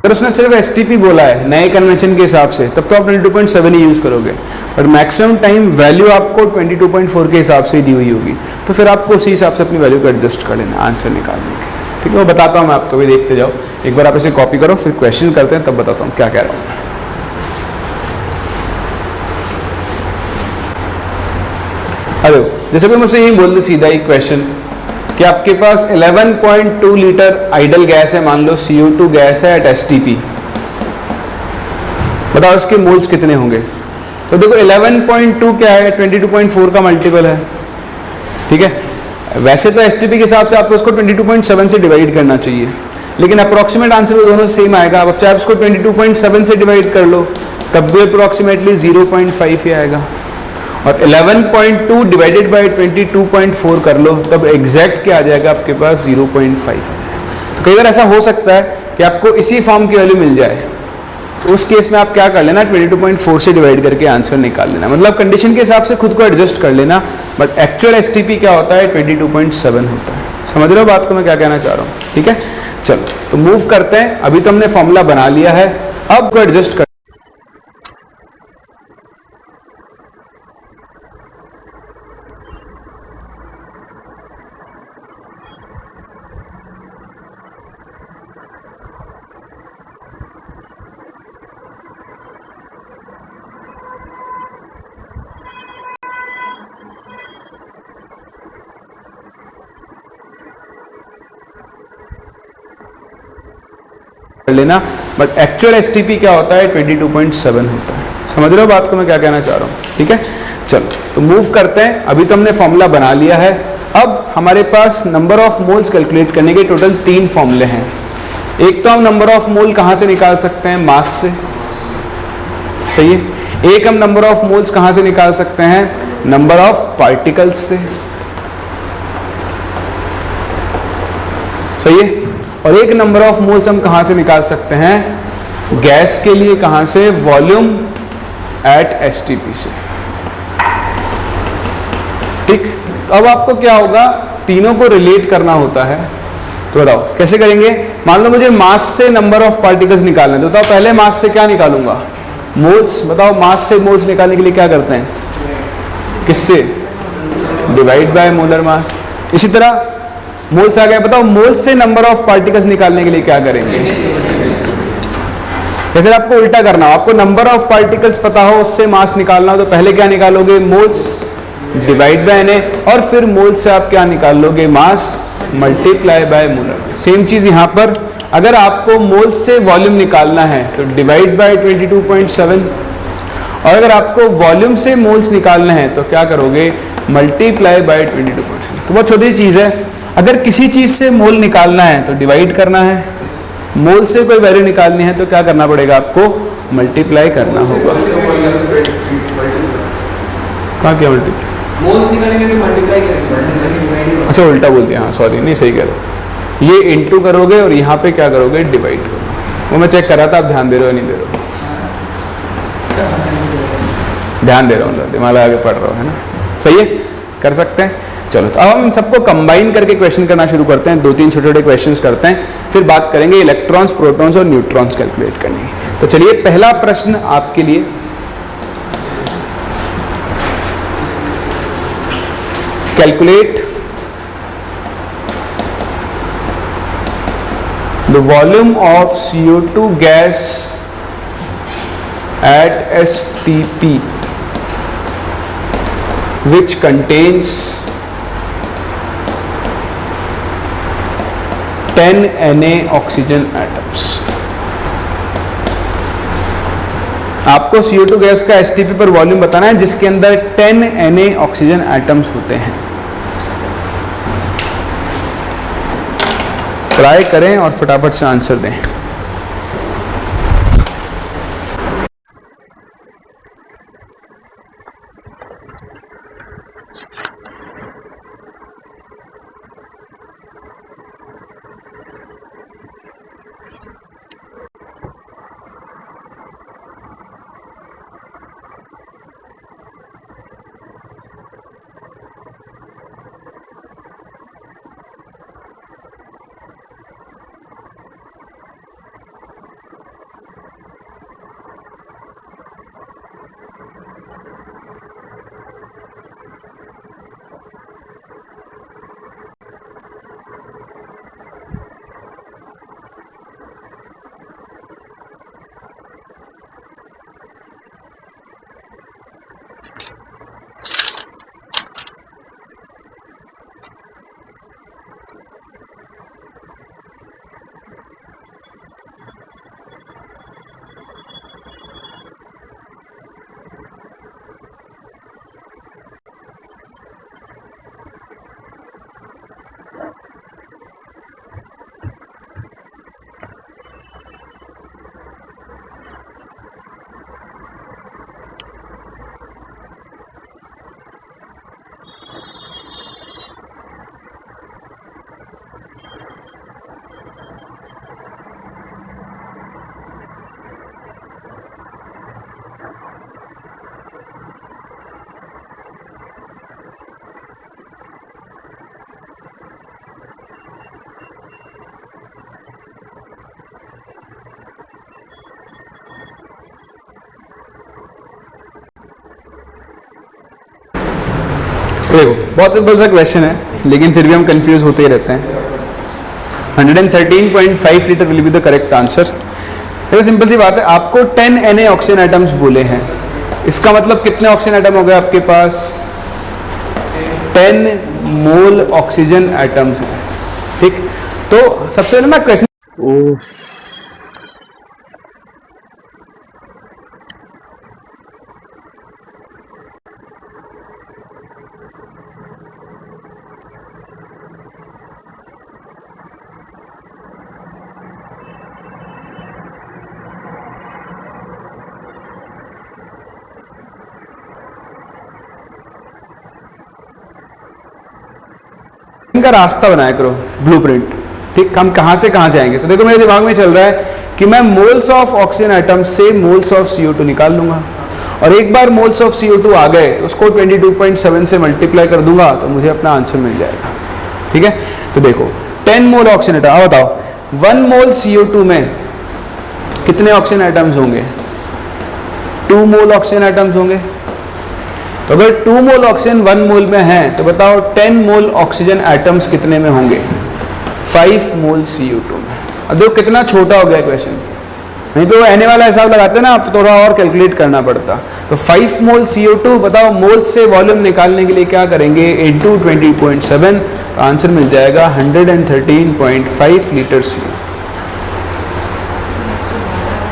अगर उसने सिर्फ एसटीपी बोला है नए कन्वेंशन के हिसाब से, तब तो आप 22.7 ही यूज करोगे, बट मैक्सिमम टाइम वैल्यू आपको 22.4 के हिसाब से ही दी हुई होगी, तो फिर आपको उसी हिसाब से अपनी वैल्यू को एडजस्ट कर लेना आंसर निकालने के। ठीक है, मैं बताता हूं, मैं आपको भी देखते जाओ। एक बार आप इसे कॉपी करो, फिर क्वेश्चन करते हैं, तब बताता हूं क्या कह रहा हूं। हेलो, जैसे कि मुझसे यही बोल दे सीधा ही क्वेश्चन कि आपके पास 11.2 लीटर आइडल गैस है, मान लो CO2 गैस है एट एसटीपी। बताओ इसके मोल्स कितने होंगे? तो देखो 11.2 क्या है? 22.4 का मल्टीपल है। ठीक है, वैसे तो एसटीपी के हिसाब से आपको इसको 22.7 से डिवाइड करना चाहिए, लेकिन अप्रोक्सीमेट आंसर तो दोनों सेम आएगा। अब चाहे इसको 22.7 से डिवाइड कर लो, तब भी अप्रोक्सीमेटली 0.5 ही आएगा, और 11.2 डिवाइडेड बाय 22.4 कर लो, तब एग्जैक्ट क्या आ जाएगा आपके पास? 0.5। तो कई बार ऐसा हो सकता है कि आपको इसी फॉर्म की वैल्यू मिल जाए, तो उस केस में आप क्या कर लेना? 22.4 से डिवाइड करके आंसर निकाल लेना। मतलब कंडीशन के हिसाब से खुद को एडजस्ट कर लेना, बट एक्चुअल एसटीपी क्या होता है? 22.7 होता है। समझ रहे हो बात को मैं क्या कहना चाह रहा हूं? ठीक है, चलो तो मूव करते हैं। अभी तो हमने फॉर्मूला बना लिया है, अब को एडजस्ट कर लेना, बट एक्चुअल एसटीपी क्या होता है? 22.7 होता है। समझ रहे हो बात को मैं क्या कहना चाह रहा हूं? ठीक है, चलो तो मूव करते हैं। अभी तो हमने फॉर्मूला बना लिया है, अब हमारे पास नंबर ऑफ मोल्स कैलकुलेट करने के टोटल 3 फॉर्मूले हैं। एक तो हम नंबर ऑफ मोल कहां से निकाल सकते हैं? मास से। सही है। एक हम नंबर ऑफ मोल्स कहां से निकाल सकते हैं? नंबर ऑफ पार्टिकल्स से। सही है। और एक नंबर ऑफ मोल्स हम कहां से निकाल सकते हैं? गैस के लिए कहां से? वॉल्यूम एट एसटीपी से। ठीक, तो अब आपको क्या होगा? तीनों को रिलेट करना होता है। तो बताओ कैसे करेंगे? मान लो मुझे मास से नंबर ऑफ पार्टिकल्स निकालना है, तो बताओ पहले मास से क्या निकालूंगा? मोल्स। बताओ मास से मोल्स निकालने के लिए क्या करते हैं? किससे? Divide by molar mass. इसी तरह मोल्स आ गया, बताओ मोल्स से नंबर ऑफ पार्टिकल्स निकालने के लिए क्या करेंगे? या फिर आपको उल्टा करना हो, आपको नंबर ऑफ पार्टिकल्स पता हो, उससे मास निकालना हो, तो पहले क्या निकालोगे? मोल्स डिवाइड बाय NA, और फिर मोल्स से आप क्या निकाल लोगे? मास मल्टीप्लाई बाय मोलर। सेम चीज यहां पर, अगर आपको मोल्स से वॉल्यूम निकालना है तो डिवाइड बाय 22.7, और अगर आपको वॉल्यूम से मोल्स निकालना है तो क्या करोगे? Multiply by 22.7। तो बहुत छोटी चीज है। अगर किसी चीज से मोल निकालना है तो डिवाइड करना है, मोल से कोई वैल्यू निकालनी है तो क्या करना पड़ेगा? आपको मल्टीप्लाई करना होगा। कहां किया मल्टीप्लाई? मोल्स निकालेंगे तो मल्टीप्लाई करेंगे। अच्छा उल्टा बोल दिया, हाँ सॉरी, नहीं सही कह रहे हो। ये इंटू करोगे और यहां पे क्या करोगे? डिवाइड करोगे। वो मैं चेक कर रहा था, आप ध्यान दे रहे हो नहीं दे रहे हो? ध्यान दे रहा हूं, दिमाग आगे पढ़ रहा हूं, है ना? सही है, कर सकते हैं। चलो तो अब हम इन सबको कंबाइन करके क्वेश्चन करना शुरू करते हैं। 2-3 छोटे छोटे क्वेश्चंस करते हैं, फिर बात करेंगे इलेक्ट्रॉन्स, प्रोटॉन्स और न्यूट्रॉन्स कैलकुलेट करने की। तो चलिए पहला प्रश्न आपके लिए, calculate the volume of CO2 gas at STP which contains 10 Na oxygen atoms. आपको CO2 गैस का STP पर वॉल्यूम बताना है जिसके अंदर 10 Na ऑक्सीजन एटम्स होते हैं। ट्राई करें और फटाफट से आंसर दें। देखो बहुत सिंपल सा क्वेश्चन है लेकिन फिर भी हम कंफ्यूज होते ही रहते हैं। 113.5 litre will be the correct answer. देखो सिंपल सी बात है, आपको 10 Na ऑक्सीजन एटम्स बोले हैं, इसका मतलब कितने ऑक्सीजन एटम हो गए आपके पास? 10 मोल ऑक्सीजन एटम्स हैं। ठीक, तो सबसे पहले मैं क्वेश्चन का रास्ता बनाया करो, ब्लूप्रिंट। ठीक, हम कहां से कहां जाएंगे? तो देखो मेरे दिमाग में चल रहा है कि मैं मोल्स ऑफ ऑक्सीजन एटम से मोल्स ऑफ CO2 निकाल लूंगा, और एक बार मोल्स ऑफ CO2 आ गए तो उसको 22.7 से मल्टीप्लाई कर दूंगा तो मुझे अपना आंसर मिल जाएगा। ठीक है, तो देखो 10 मोल ऑक्सीजन एटम, अब बताओ 1 मोल CO2 में कितने ऑक्सीजन एटम्स होंगे? 2 मोल ऑक्सीजन एटम्स होंगे। तो अगर 2 मोल ऑक्सीजन 1 मोल में है तो बताओ 10 मोल ऑक्सीजन एटम्स कितने में होंगे? 5 मोल CO2 में। अब देखो कितना छोटा हो गया क्वेश्चन, नहीं तो Na वाला हिसाब लगाते ना आप तो थोड़ा और कैलकुलेट करना पड़ता। तो 5 मोल CO2, बताओ मोल से वॉल्यूम निकालने के लिए क्या करेंगे? इनटू 20.7, तो आंसर मिल जाएगा 113.5 लीटर CO2।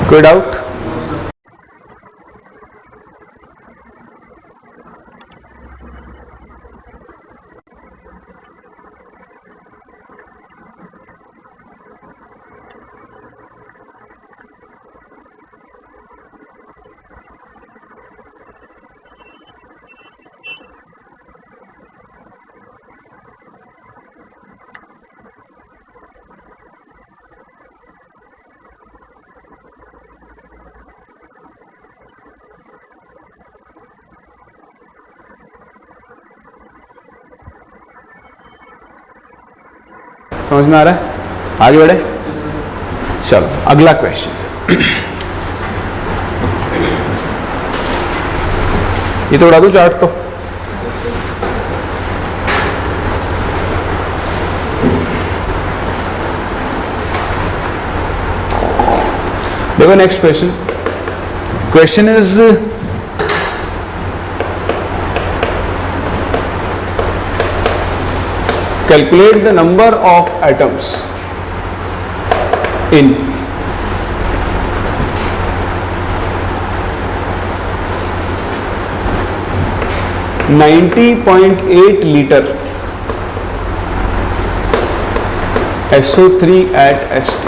कोई डाउट? समझ में आ रहा है? आगे बढ़े, चलो अगला क्वेश्चन। ये तो उड़ा दूं चार्ट तो। देखो next question. Question is calculate the number of atoms in 90.8 liter SO3 at ST.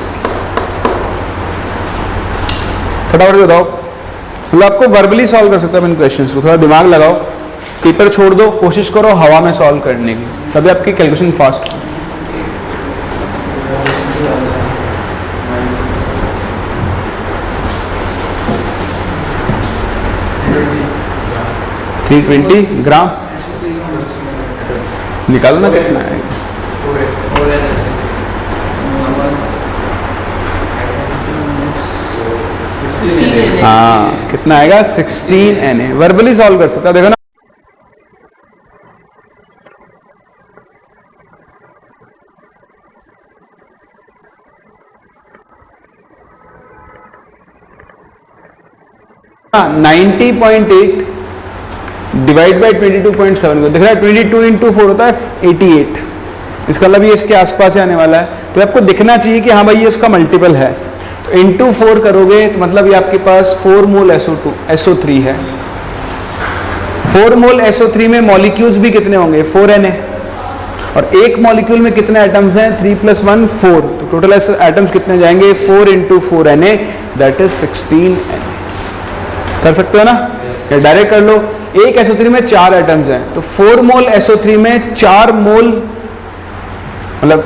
फटाफट बताओ. मतलब आपको वर्बली सॉल्व कर सकते हो इन क्वेश्चंस को. थोड़ा दिमाग लगाओ, पेपर छोड़ दो, कोशिश करो हवा में सॉल्व करने की, तभी आपकी कैलकुलेशन फास्ट हो. $320 ग्राम निकालो ना कितना है. हाँ, कितना आएगा? 16 Na. वर्बली सॉल्व कर सकता है. देखो ना, हाँ 90.8 डिवाइड बाई 22.7 को दिख रहा है. 22 इंटू 4 होता है 88. इसका मतलब ये इसके आसपास ही आने वाला है. तो आपको दिखना चाहिए कि हाँ भाई ये इसका मल्टीपल है. तो इंटू 4 करोगे तो मतलब ये आपके पास 4 मोल SO3 है. 4 मोल SO3 में मॉलिक्यूल्स भी कितने होंगे? 4 Na. और एक मॉलिक्यूल में कितने एटम्स हैं? 3 + 1 4. तो टोटल एटम्स कितने जाएंगे? 4 into 4 Na, that is 16 Na. कर सकते हो ना? या डायरेक्ट कर लो. एक SO3 में 4 एटम्स हैं, तो 4 मोल SO3 में 4 मोल, मतलब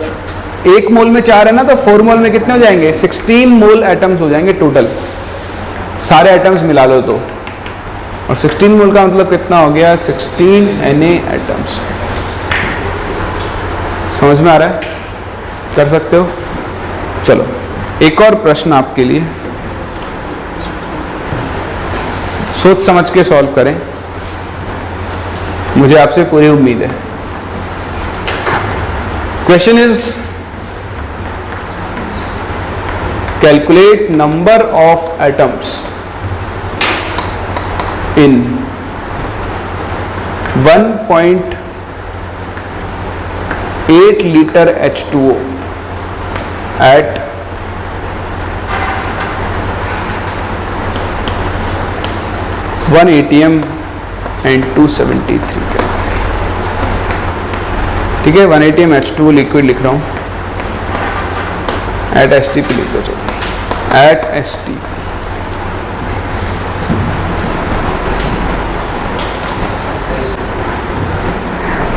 एक मोल में 4 है ना, तो 4 मोल में कितने हो जाएंगे? 16 मोल एटम्स हो जाएंगे टोटल, सारे एटम्स मिला लो तो. और 16 मोल का मतलब कितना हो गया? 16 Na एटम्स. समझ में आ रहा है? कर सकते हो. चलो एक और प्रश्न आपके लिए, सोच समझ के सॉल्व करें, मुझे आपसे पूरी उम्मीद है. Question is calculate number of atoms in 1.8 liter H2O at 1 atm and 273 Kelvin. ठीक है, 1 atm H2O लिक्विड लिख रहा हूं. एट ST पे लिख दो. चलो एट ST.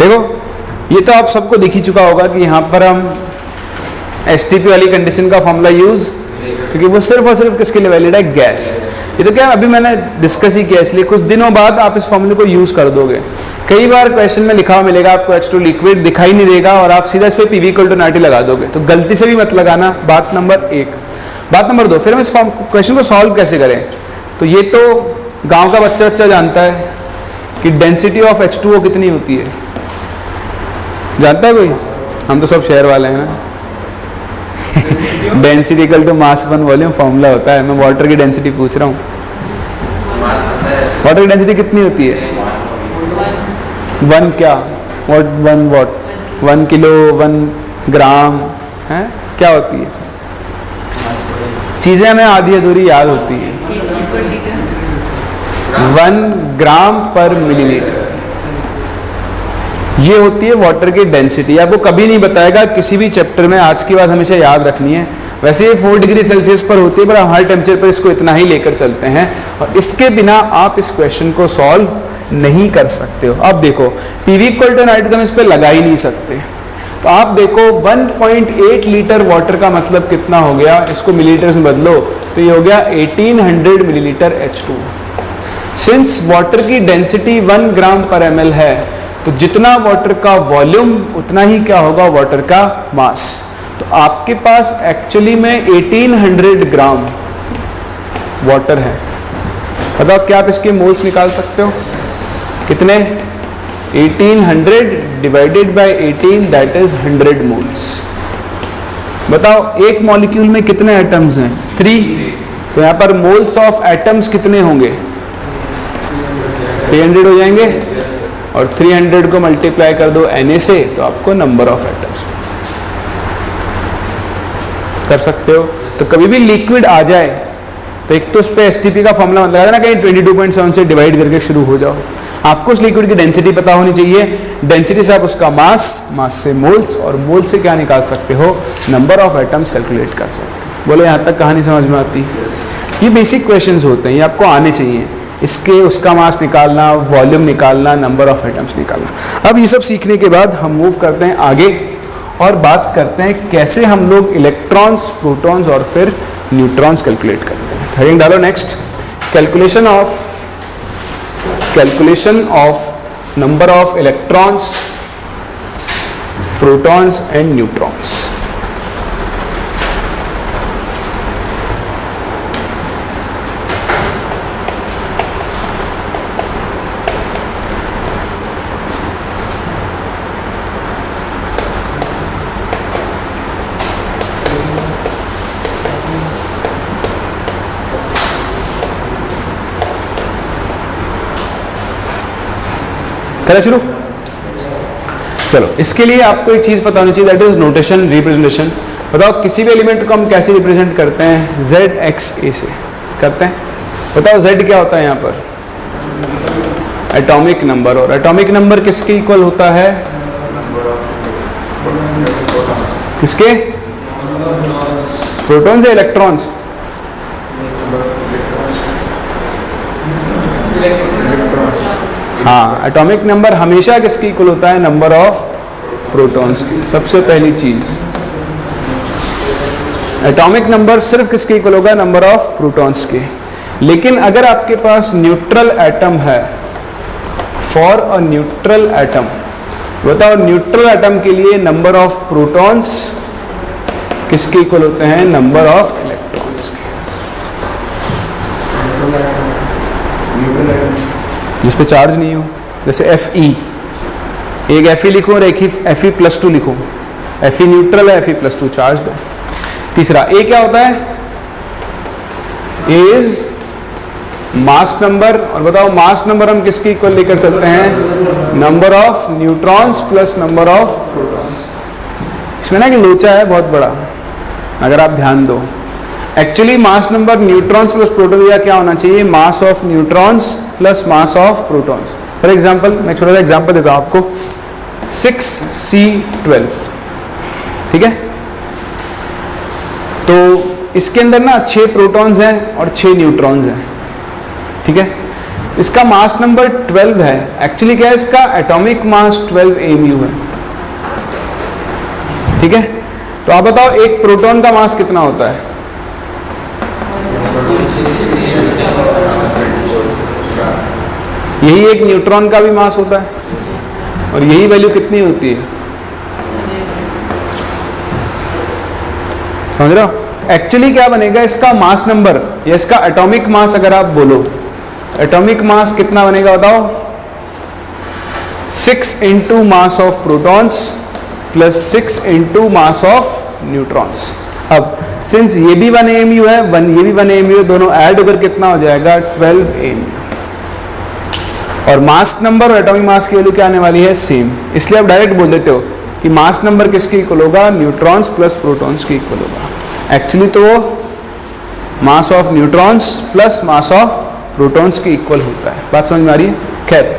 देखो ये तो आप सबको दिख ही चुका होगा कि यहां पर हम STP वाली कंडीशन का फॉर्मूला यूज, क्योंकि वो सिर्फ और सिर्फ किसके लिए वैलिड है? गैस. ये तो क्या अभी मैंने डिस्कस ही किया, इसलिए कुछ दिनों बाद आप इस फॉर्मूले को यूज कर दोगे. कई बार क्वेश्चन में लिखा हुआ मिलेगा आपको H2 लिक्विड, दिखाई नहीं देगा और आप सीधा इस पे PV = NRT लगा दोगे, तो गलती से भी मत लगाना. बात नंबर 1. बात नंबर 2, फिर हम इस क्वेश्चन को सॉल्व कैसे करें? तो ये तो गांव का बच्चा जानता है कि डेंसिटी ऑफ H2O कितनी होती है. जानता है कोई? हम तो सब शहर वाले हैं ना. डेंसिटी = मास / वॉल्यूम फॉर्मूला होता है. मैं वाटर की डेंसिटी पूछ रहा हूं. वाटर की डेंसिटी कितनी होती है? 1 क्या? 1 किलो, 1 ग्राम है, क्या होती है? चीजें हमें आधी अधूरी याद होती हैं. 1 ग्राम पर मिलीलीटर, ये होती है वाटर की डेंसिटी. आपको कभी नहीं बताएगा किसी भी चैप्टर में. आज की बात हमेशा याद रखनी है. वैसे ये 4 डिग्री सेल्सियस पर होती है, पर हर टेम्परेचर पर इसको इतना ही लेकर चलते हैं, और इसके बिना आप इस क्वेश्चन को सॉल्व नहीं कर सकते हो. अब देखो PV = NRT तो हम इस पर लगा ही नहीं सकते. तो आप देखो 1.8 लीटर वाटर का मतलब कितना हो गया? इसको मिलीलीटर में बदलो तो ये हो गया 1800 मिलीलीटर H2. सिंस वाटर की डेंसिटी 1 ग्राम पर ml है, तो जितना वाटर का वॉल्यूम उतना ही क्या होगा? वाटर का मास. तो आपके पास एक्चुअली में 1800 ग्राम वाटर है. बताओ क्या आप इसके मोल्स निकाल सकते हो? कितने? 1800 divided by 18, that is 100 moles. बताओ एक मॉलिक्यूल में कितने एटम्स हैं? 3. तो तो यहां पर मोल्स ऑफ एटम्स कितने होंगे? 300 हो जाएंगे, और 300 को मल्टीप्लाई कर दो Na से, तो आपको नंबर ऑफ एटम्स कर सकते हो। तो कभी भी लिक्विड आ जाए तो एक तो उस पर एसटीपी का फॉर्मूला मत लगा ना, कहीं 22.7 से डिवाइड करके शुरू हो जाओ। आपको उस लिक्विड की डेंसिटी पता होनी चाहिए, डेंसिटी से आप उसका मास, मास से मोल्स, और मोल से क्या निकाल सकते हो? नंबर ऑफ एटम्स कैलकुलेट कर सकते हो। बोले यहां तक कहानी समझ में आती? ये बेसिक क्वेश्चंस होते हैं, ये आपको आने चाहिए। इसके उसका मास निकालना, वॉल्यूम निकालना, नंबर ऑफ एटम्स निकालना। अब ये सब सीखने के बाद हम मूव करते हैं आगे और बात करते हैं कैसे हम लोग इलेक्ट्रॉन्स, प्रोटॉन्स और फिर न्यूट्रॉन्स कैलकुलेट करते हैं। हेडिंग डालो next, calculation of number of electrons, protons and neutrons. करें शुरू? चलो, इसके लिए आपको एक चीज पता होनी चाहिए, दैट इज नोटेशन, रिप्रेजेंटेशन। बताओ किसी भी एलिमेंट को हम कैसे रिप्रेजेंट करते हैं? ZXA से करते हैं। बताओ Z क्या होता है यहां पर? Atomic number. और एटॉमिक नंबर किसके इक्वल होता है? किसके? प्रोटॉन्स या इलेक्ट्रॉन्स? हाँ, एटॉमिक नंबर हमेशा किसके इक्वल होता है? नंबर ऑफ प्रोटॉन्स की। सबसे पहली चीज, एटॉमिक नंबर सिर्फ किसके इक्वल होगा? नंबर ऑफ प्रोटॉन्स के। लेकिन अगर आपके पास न्यूट्रल एटम है, फॉर अ न्यूट्रल एटम, बताओ न्यूट्रल एटम के लिए नंबर ऑफ प्रोटॉन्स किसके इक्वल होते हैं? नंबर ऑफ इलेक्ट्रॉन्स के। जिस पे चार्ज नहीं हो, जैसे Fe, एक Fe लिखो और एक ही Fe+2 लिखो। Fe न्यूट्रल है, Fe+2 चार्ज है। तीसरा A क्या होता है? A is mass number. और बताओ मास नंबर हम किसके इक्वल लेकर चलते हैं? Number of neutrons plus number of protons. इसमें ना कि लोचा है बहुत बड़ा, अगर आप ध्यान दो। Actually mass number neutrons plus proton या क्या होना चाहिए? Mass of neutrons plus mass of protons. For example, मैं छोटा सा एग्जांपल देता हूं आपको, 6C12, ठीक है? तो इसके अंदर ना 6 प्रोटॉन्स हैं और 6 न्यूट्रॉन्स हैं, ठीक है? इसका मास नंबर 12 है। एक्चुअली क्या है? इसका एटॉमिक मास 12 mu है, ठीक है? तो आप बताओ एक प्रोटॉन का मास कितना होता है? यही एक न्यूट्रॉन का भी मास होता है, और यही वैल्यू कितनी होती है? समझ रहे हो? एक्चुअली क्या बनेगा? इसका मास नंबर या इसका एटॉमिक मास अगर आप बोलो, एटॉमिक मास कितना बनेगा बताओ? 6 into mass of protons plus 6 into mass of neutrons. अब सिंस ये भी 1 AMU है, ये भी 1 AMU है, दोनों ऐड होकर कितना हो जाएगा? 12 AMU। और मास नंबर और एटॉमिक मास की वैल्यू क्या आने वाली है? सेम। इसलिए आप डायरेक्ट बोल देते हो कि मास नंबर किसके इक्वल होगा? न्यूट्रॉन्स प्लस प्रोटॉन्स के इक्वल होगा। एक्चुअली तो mass of neutrons plus mass of protons के इक्वल होता है। बात समझ में आ रही है? खैर,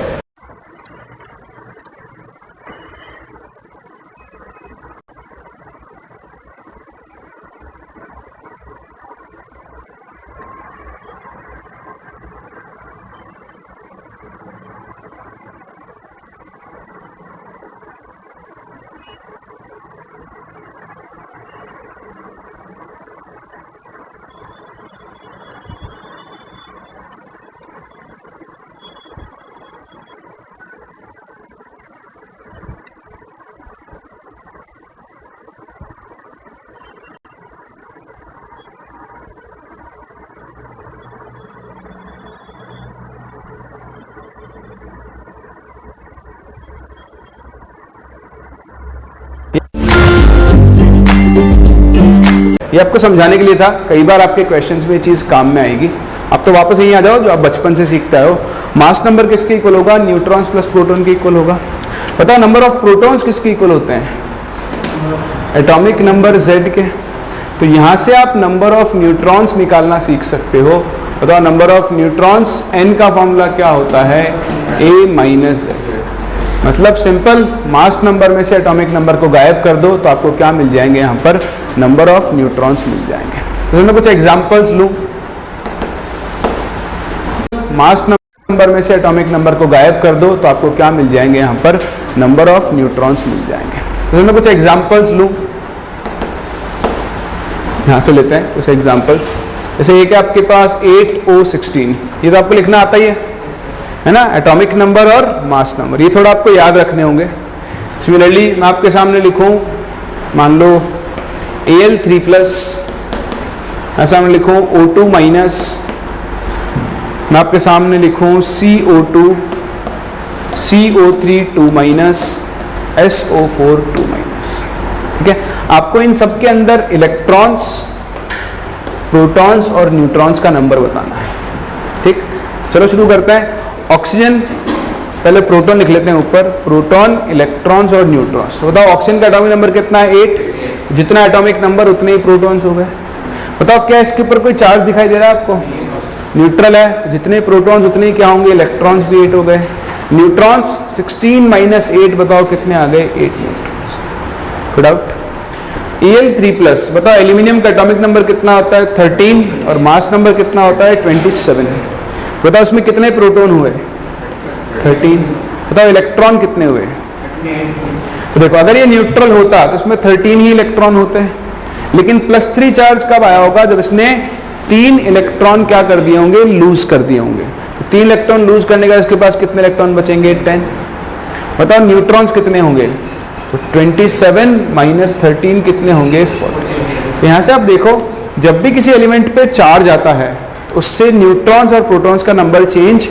ये आपको समझाने के लिए था, कई बार आपके क्वेश्चंस में ये चीज काम में आएगी। अब तो वापस यहीं आ जाओ जो आप बचपन से सीखते आए हो। मास नंबर किसके इक्वल होगा? न्यूट्रॉन्स प्लस प्रोटॉन के इक्वल होगा। बताओ नंबर ऑफ प्रोटॉन्स किसके इक्वल होते हैं? एटॉमिक नंबर Z के। तो यहां से आप नंबर ऑफ न्यूट्रॉन्स निकालना सीख सकते हो। बताओ नंबर ऑफ न्यूट्रॉन्स n का फॉर्मूला क्या होता है? A minus Z। मतलब सिंपल, मास नंबर में से एटॉमिक नंबर को गायब कर दो तो आपको क्या मिल जाएंगे? यहां पर नंबर ऑफ न्यूट्रॉन्स मिल जाएंगे। तो मैं कुछ एग्जांपल्स लूं। मास नंबर में से एटॉमिक नंबर को गायब कर दो तो आपको क्या मिल जाएंगे? यहां पर नंबर ऑफ न्यूट्रॉन्स मिल जाएंगे। तो मैं कुछ एग्जांपल्स लूं, यहां से लेते हैं कुछ एग्जांपल्स। जैसे ये कि आपके पास 8O16, ये तो आपको लिखना आता ही है ना, एटॉमिक नंबर और मास नंबर, ये थोड़ा आपको याद रखने होंगे। सिमिलरली मैं आपके सामने लिखूं, मान लो Al3+, ऐसा मैं लिखूं O2-, मैं आपके सामने लिखूं CO2, CO3-2-, SO4-2-। ठीक है, आपको इन सब के अंदर इलेक्ट्रॉन्स, प्रोटॉन्स और न्यूट्रॉन्स का नंबर बताना है। ठीक, चलो शुरू करते हैं। ऑक्सीजन, पहले प्रोटॉन लिख लेते हैं ऊपर, प्रोटॉन, इलेक्ट्रॉन्स और न्यूट्रॉन्स। तो बताओ ऑक्सीजन का एटॉमिक नंबर कितना है? 8। जितना एटॉमिक नंबर उतने ही प्रोटॉन्स हो गए। बताओ क्या इसके ऊपर कोई चार्ज दिखाई दे रहा है आपको? न्यूट्रल है, जितने प्रोटॉन्स उतने ही क्या होंगे? इलेक्ट्रॉन्स भी 8 हो गए। न्यूट्रॉन्स 16 - 8, बताओ कितने आ गए? 8 न्यूट्रॉन्स। Good out. Al3+, बताओ एल्यूमिनियम का एटॉमिक नंबर कितना होता है? 13 और मास नंबर कितना होता है? 27। बताओ इसमें कितने प्रोटॉन हुए? 13। बताओ इलेक्ट्रॉन कितने हुए? तो देखो अगर ये न्यूट्रल होता तो इसमें 13 ही इलेक्ट्रॉन होते हैं, लेकिन +3 चार्ज कब आया होगा? जब इसने 3 इलेक्ट्रॉन क्या कर दिए होंगे? लूज कर दिए होंगे। तो 3 इलेक्ट्रॉन लूज करने का इसके पास कितने इलेक्ट्रॉन बचेंगे? 10। बताओ न्यूट्रॉन्स कितने होंगे? तो 27 - 13 कितने होंगे? 40। यहां से आप देखो, जब भी किसी एलिमेंट पे चार्ज आता है तो उससे न्यूट्रॉन्स और प्रोटॉन्स का नंबर चेंज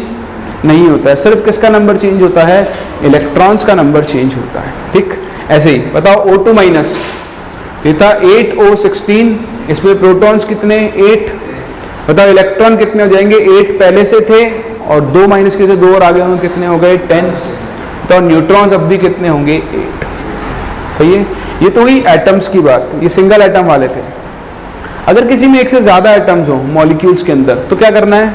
नहीं होता है, सिर्फ किसका नंबर चेंज होता है? इलेक्ट्रॉन्स का नंबर चेंज होता है। ठीक, ऐसे ही बताओ O2-, ये था 8O16, इसमें प्रोटॉन्स कितने? 8। बताओ इलेक्ट्रॉन कितने हो जाएंगे? 8 पहले से थे और 2 माइनस के से 2 और आगे होंगे, कितने हो गए? 10। तो न्यूट्रॉन्स अब भी कितने होंगे? 8। सही है, ये तो हुई एटम्स की बात, ये सिंगल एटम वाले थे। अगर किसी में एक से ज्यादा एटम्स हो मॉलिक्यूल्स के अंदर तो क्या करना है?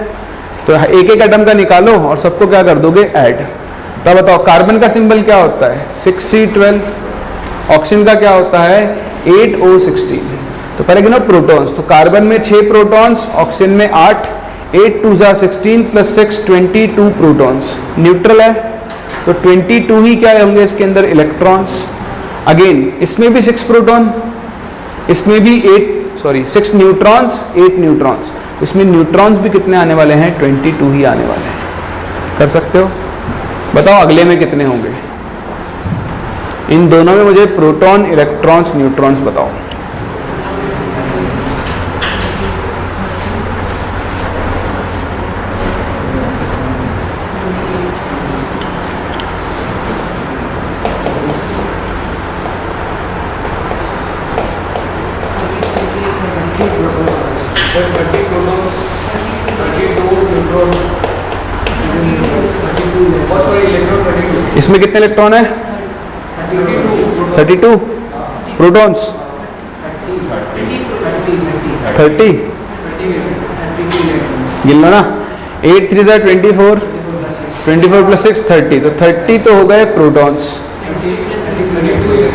तो एक एक एटम का निकालो और सबको क्या कर दोगे? ऐड। तो बताओ कार्बन का सिंबल क्या होता है? 6C12। ऑक्सीजन का क्या होता है? 8O16। तो पहले गिनो प्रोटॉन्स, तो कार्बन में 6 प्रोटॉन्स, ऑक्सीजन में 8, 8 2 16 + 6 22 प्रोटॉन्स। न्यूट्रल है तो 22 ही क्या होंगे इसके अंदर? इलेक्ट्रॉन्स। अगेन इसमें भी 6 प्रोटॉन, इसमें भी 6 न्यूट्रॉन्स, 8 न्यूट्रॉन्स। इसमें न्यूट्रॉन्स भी कितने आने वाले हैं? 22 ही आने वाले हैं। कर सकते हो? बताओ अगले में कितने होंगे? इन दोनों में मुझे प्रोटॉन, इलेक्ट्रॉन्स, न्यूट्रॉन्स बताओ। इसमें कितने इलेक्ट्रॉन है? 32 प्रोटॉन्स, 30 गिन लो ना। 8 3 24, 24 + 6 30, तो 30 तो हो गए प्रोटॉन्स।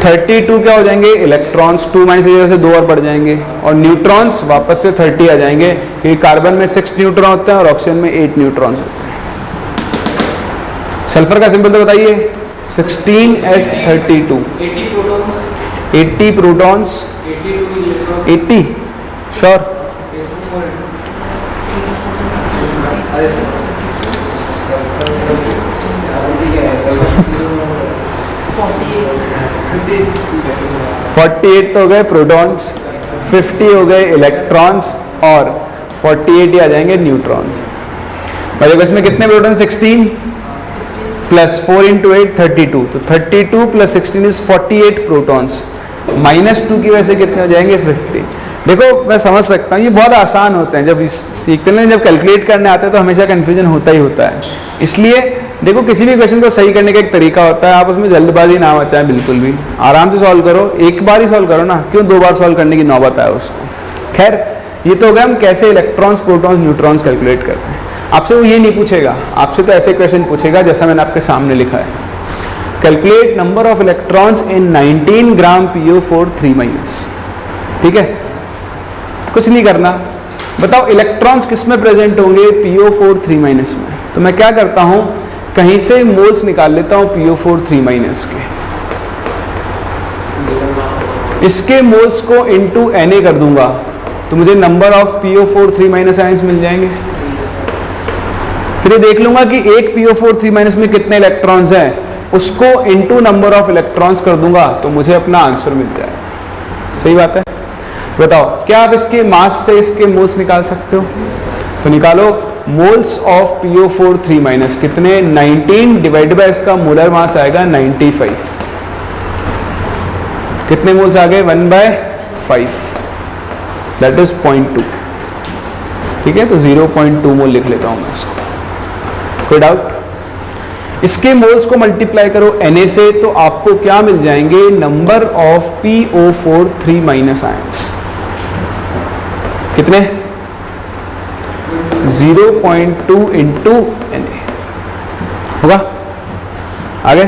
32 क्या हो जाएंगे? इलेक्ट्रॉन्स। 2 माइनस की वजह से 2 और बढ़ जाएंगे, और न्यूट्रॉन्स वापस से 30 आ जाएंगे, क्योंकि कार्बन में 6 न्यूट्रॉन होते हैं और ऑक्सीजन में 8 न्यूट्रॉन्स होते हैं। सल्फर का सिंबल तो बताइए? 16S32। 80 protons, 80 sure? $48 तो हो गए प्रोटॉन्स, 50 हो गए इलेक्ट्रॉन्स और 48 ही आ जाएंगे न्यूट्रॉन्स। और इसमें कितने प्रोटॉन? 16 + 4 × 8 32, तो 32 + 16 इज 48 प्रोटॉन्स। -2 की वजह से कितने हो जाएंगे? 50। देखो मैं समझ सकता हूँ, ये बहुत आसान होते हैं, जब सीखते हैं, जब कैलकुलेट करने आते हैं तो हमेशा कंफ्यूजन होता ही होता है। इसलिए देखो किसी भी क्वेश्चन को सही करने का एक तरीका होता है, आप उसमें जल्दबाजी ना मचाएं, बिल्कुल भी आराम से सॉल्व करो, एक बार ही सॉल्व करो ना, क्यों 2 बार सॉल्व करने की नौबत आए उसको। खैर ये तो हो गया हम कैसे इलेक्ट्रॉन्स, प्रोटॉन्स, न्यूट्रॉन्स कैलकुलेट करते हैं। आपसे वो ये नहीं पूछेगा, आपसे तो ऐसे क्वेश्चन पूछेगा जैसा मैंने आपके सामने लिखा है, calculate number of electrons in 19 gram PO4 3-। ठीक है, कुछ नहीं करना, बताओ इलेक्ट्रॉन्स किस में प्रेजेंट होंगे, PO4 3- में। तो मैं क्या करता हूं, कहीं से मोल्स निकाल लेता हूं PO4 3- के, इसके मोल्स को इनटू Na कर दूंगा तो मुझे नंबर ऑफ PO4 3- आयंस मिल जाएंगे। फिर ये देख लूंगा कि एक PO4 3- में कितने इलेक्ट्रॉन्स हैं, उसको इनटू नंबर ऑफ इलेक्ट्रॉन्स कर दूंगा तो मुझे अपना आंसर मिल जाएगा। सही बात है। बताओ क्या आप इसके मास से इसके मोल्स निकाल सकते हो? तो निकालो, मोल्स ऑफ PO4 3- कितने, 19 डिवाइड बाय इसका मोलर मास आएगा 95। कितने मोल्स आ गए, 1/5, दैट इज 0.2। ठीक है, तो 0.2 मोल लिख लेता हूं मैं इसको। कोई डाउट? इसके मोल्स को मल्टीप्लाई करो Na से तो आपको क्या मिल जाएंगे, नंबर ऑफ PO4 3- आयंस। कितने, 0.2 इंटू Na होगा। आगे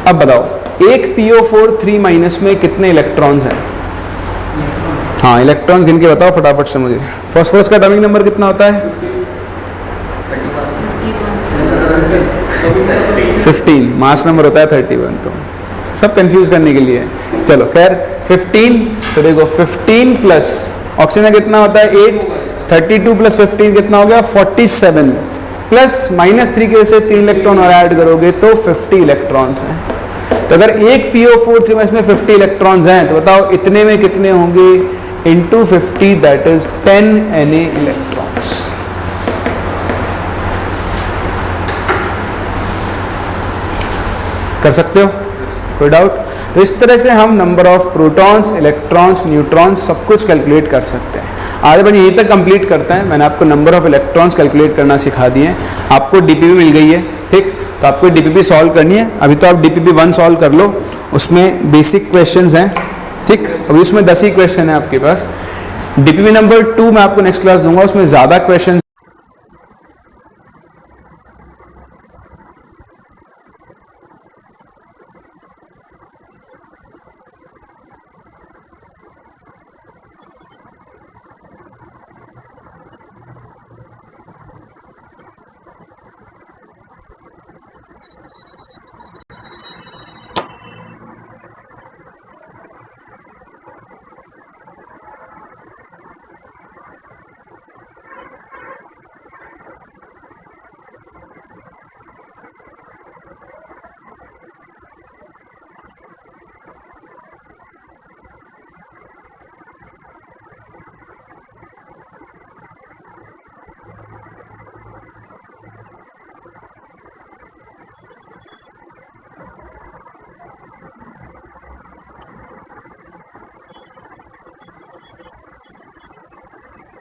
अब बताओ एक PO4 3- में कितने इलेक्ट्रॉन्स हैं? हाँ, इलेक्ट्रॉन्स गिन के बताओ फटाफट से मुझे। फास्फोरस का एटॉमिक नंबर कितना होता है? 15। मास नंबर होता है 31। तो सब कंफ्यूज करने के लिए। चलो खैर 15, तो देखो 15 प्लस ऑक्सीजन कितना होता है 8, 32 प्लस 15 कितना हो गया 47, प्लस -3 की वजह से 3 इलेक्ट्रॉन और ऐड करोगे तो 50 इलेक्ट्रॉन्स हैं। तो अगर एक PO4 3- में 50 इलेक्ट्रॉन्स हैं तो बताओ इतने में कितने होंगे, into 50, that is 10 Na electrons. कर सकते हो? कोई डाउट? तो इस तरह से हम number of protons, electrons, neutrons सब कुछ कैलकुलेट कर सकते हैं। आज अपन यहीं तक कंप्लीट करते हैं। मैंने आपको नंबर ऑफ इलेक्ट्रॉन्स कैलकुलेट करना सिखा दिए। आपको DPP मिल गई है, ठीक, तो आपको DPP सॉल्व करनी है। अभी तो आप DPP 1 सॉल्व कर लो, उसमें बेसिक क्वेश्चंस हैं, ठीक। अभी उसमें 10 ही क्वेश्चन है आपके पास। DPP नंबर 2 मैं आपको नेक्स्ट क्लास दूंगा, उसमें ज्यादा क्वेश्चन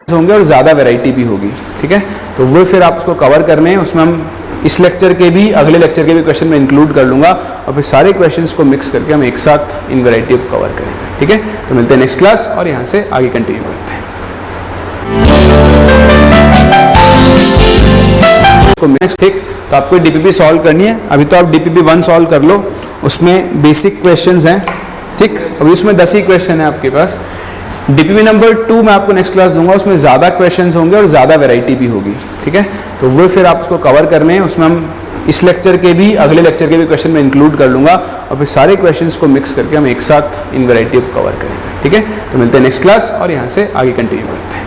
होंगे और ज्यादा वैरायटी भी होगी, ठीक है। तो वो फिर आप उसको कवर करने हैं, उसमें हम इस लेक्चर के भी, अगले लेक्चर के भी क्वेश्चन में इंक्लूड कर लूंगा और फिर सारे क्वेश्चंस को मिक्स करके हम एक साथ इन वैरायटी को कवर करेंगे, ठीक है। तो मिलते हैं नेक्स्ट क्लास और यहां से आगे कंटिन्यू करते हैं। ठीक, तो आपको DPP सॉल्व करनी है। अभी तो आप DPP 1 सॉल्व कर लो, उसमें बेसिक क्वेश्चंस हैं, ठीक। अभी उसमें 10 ही क्वेश्चन है आपके पास। DPP नंबर 2 मैं आपको नेक्स्ट क्लास दूंगा, उसमें ज्यादा क्वेश्चंस होंगे और ज्यादा वैरायटी भी होगी, ठीक है। तो वो फिर आप उसको कवर करने हैं, उसमें हम इस लेक्चर के भी, अगले लेक्चर के भी क्वेश्चन में इंक्लूड कर लूंगा और फिर सारे क्वेश्चंस को मिक्स करके हम एक साथ इन वैरायटी को कवर करेंगे, ठीक है। तो मिलते हैं नेक्स्ट क्लास और यहां से आगे कंटिन्यू करते हैं।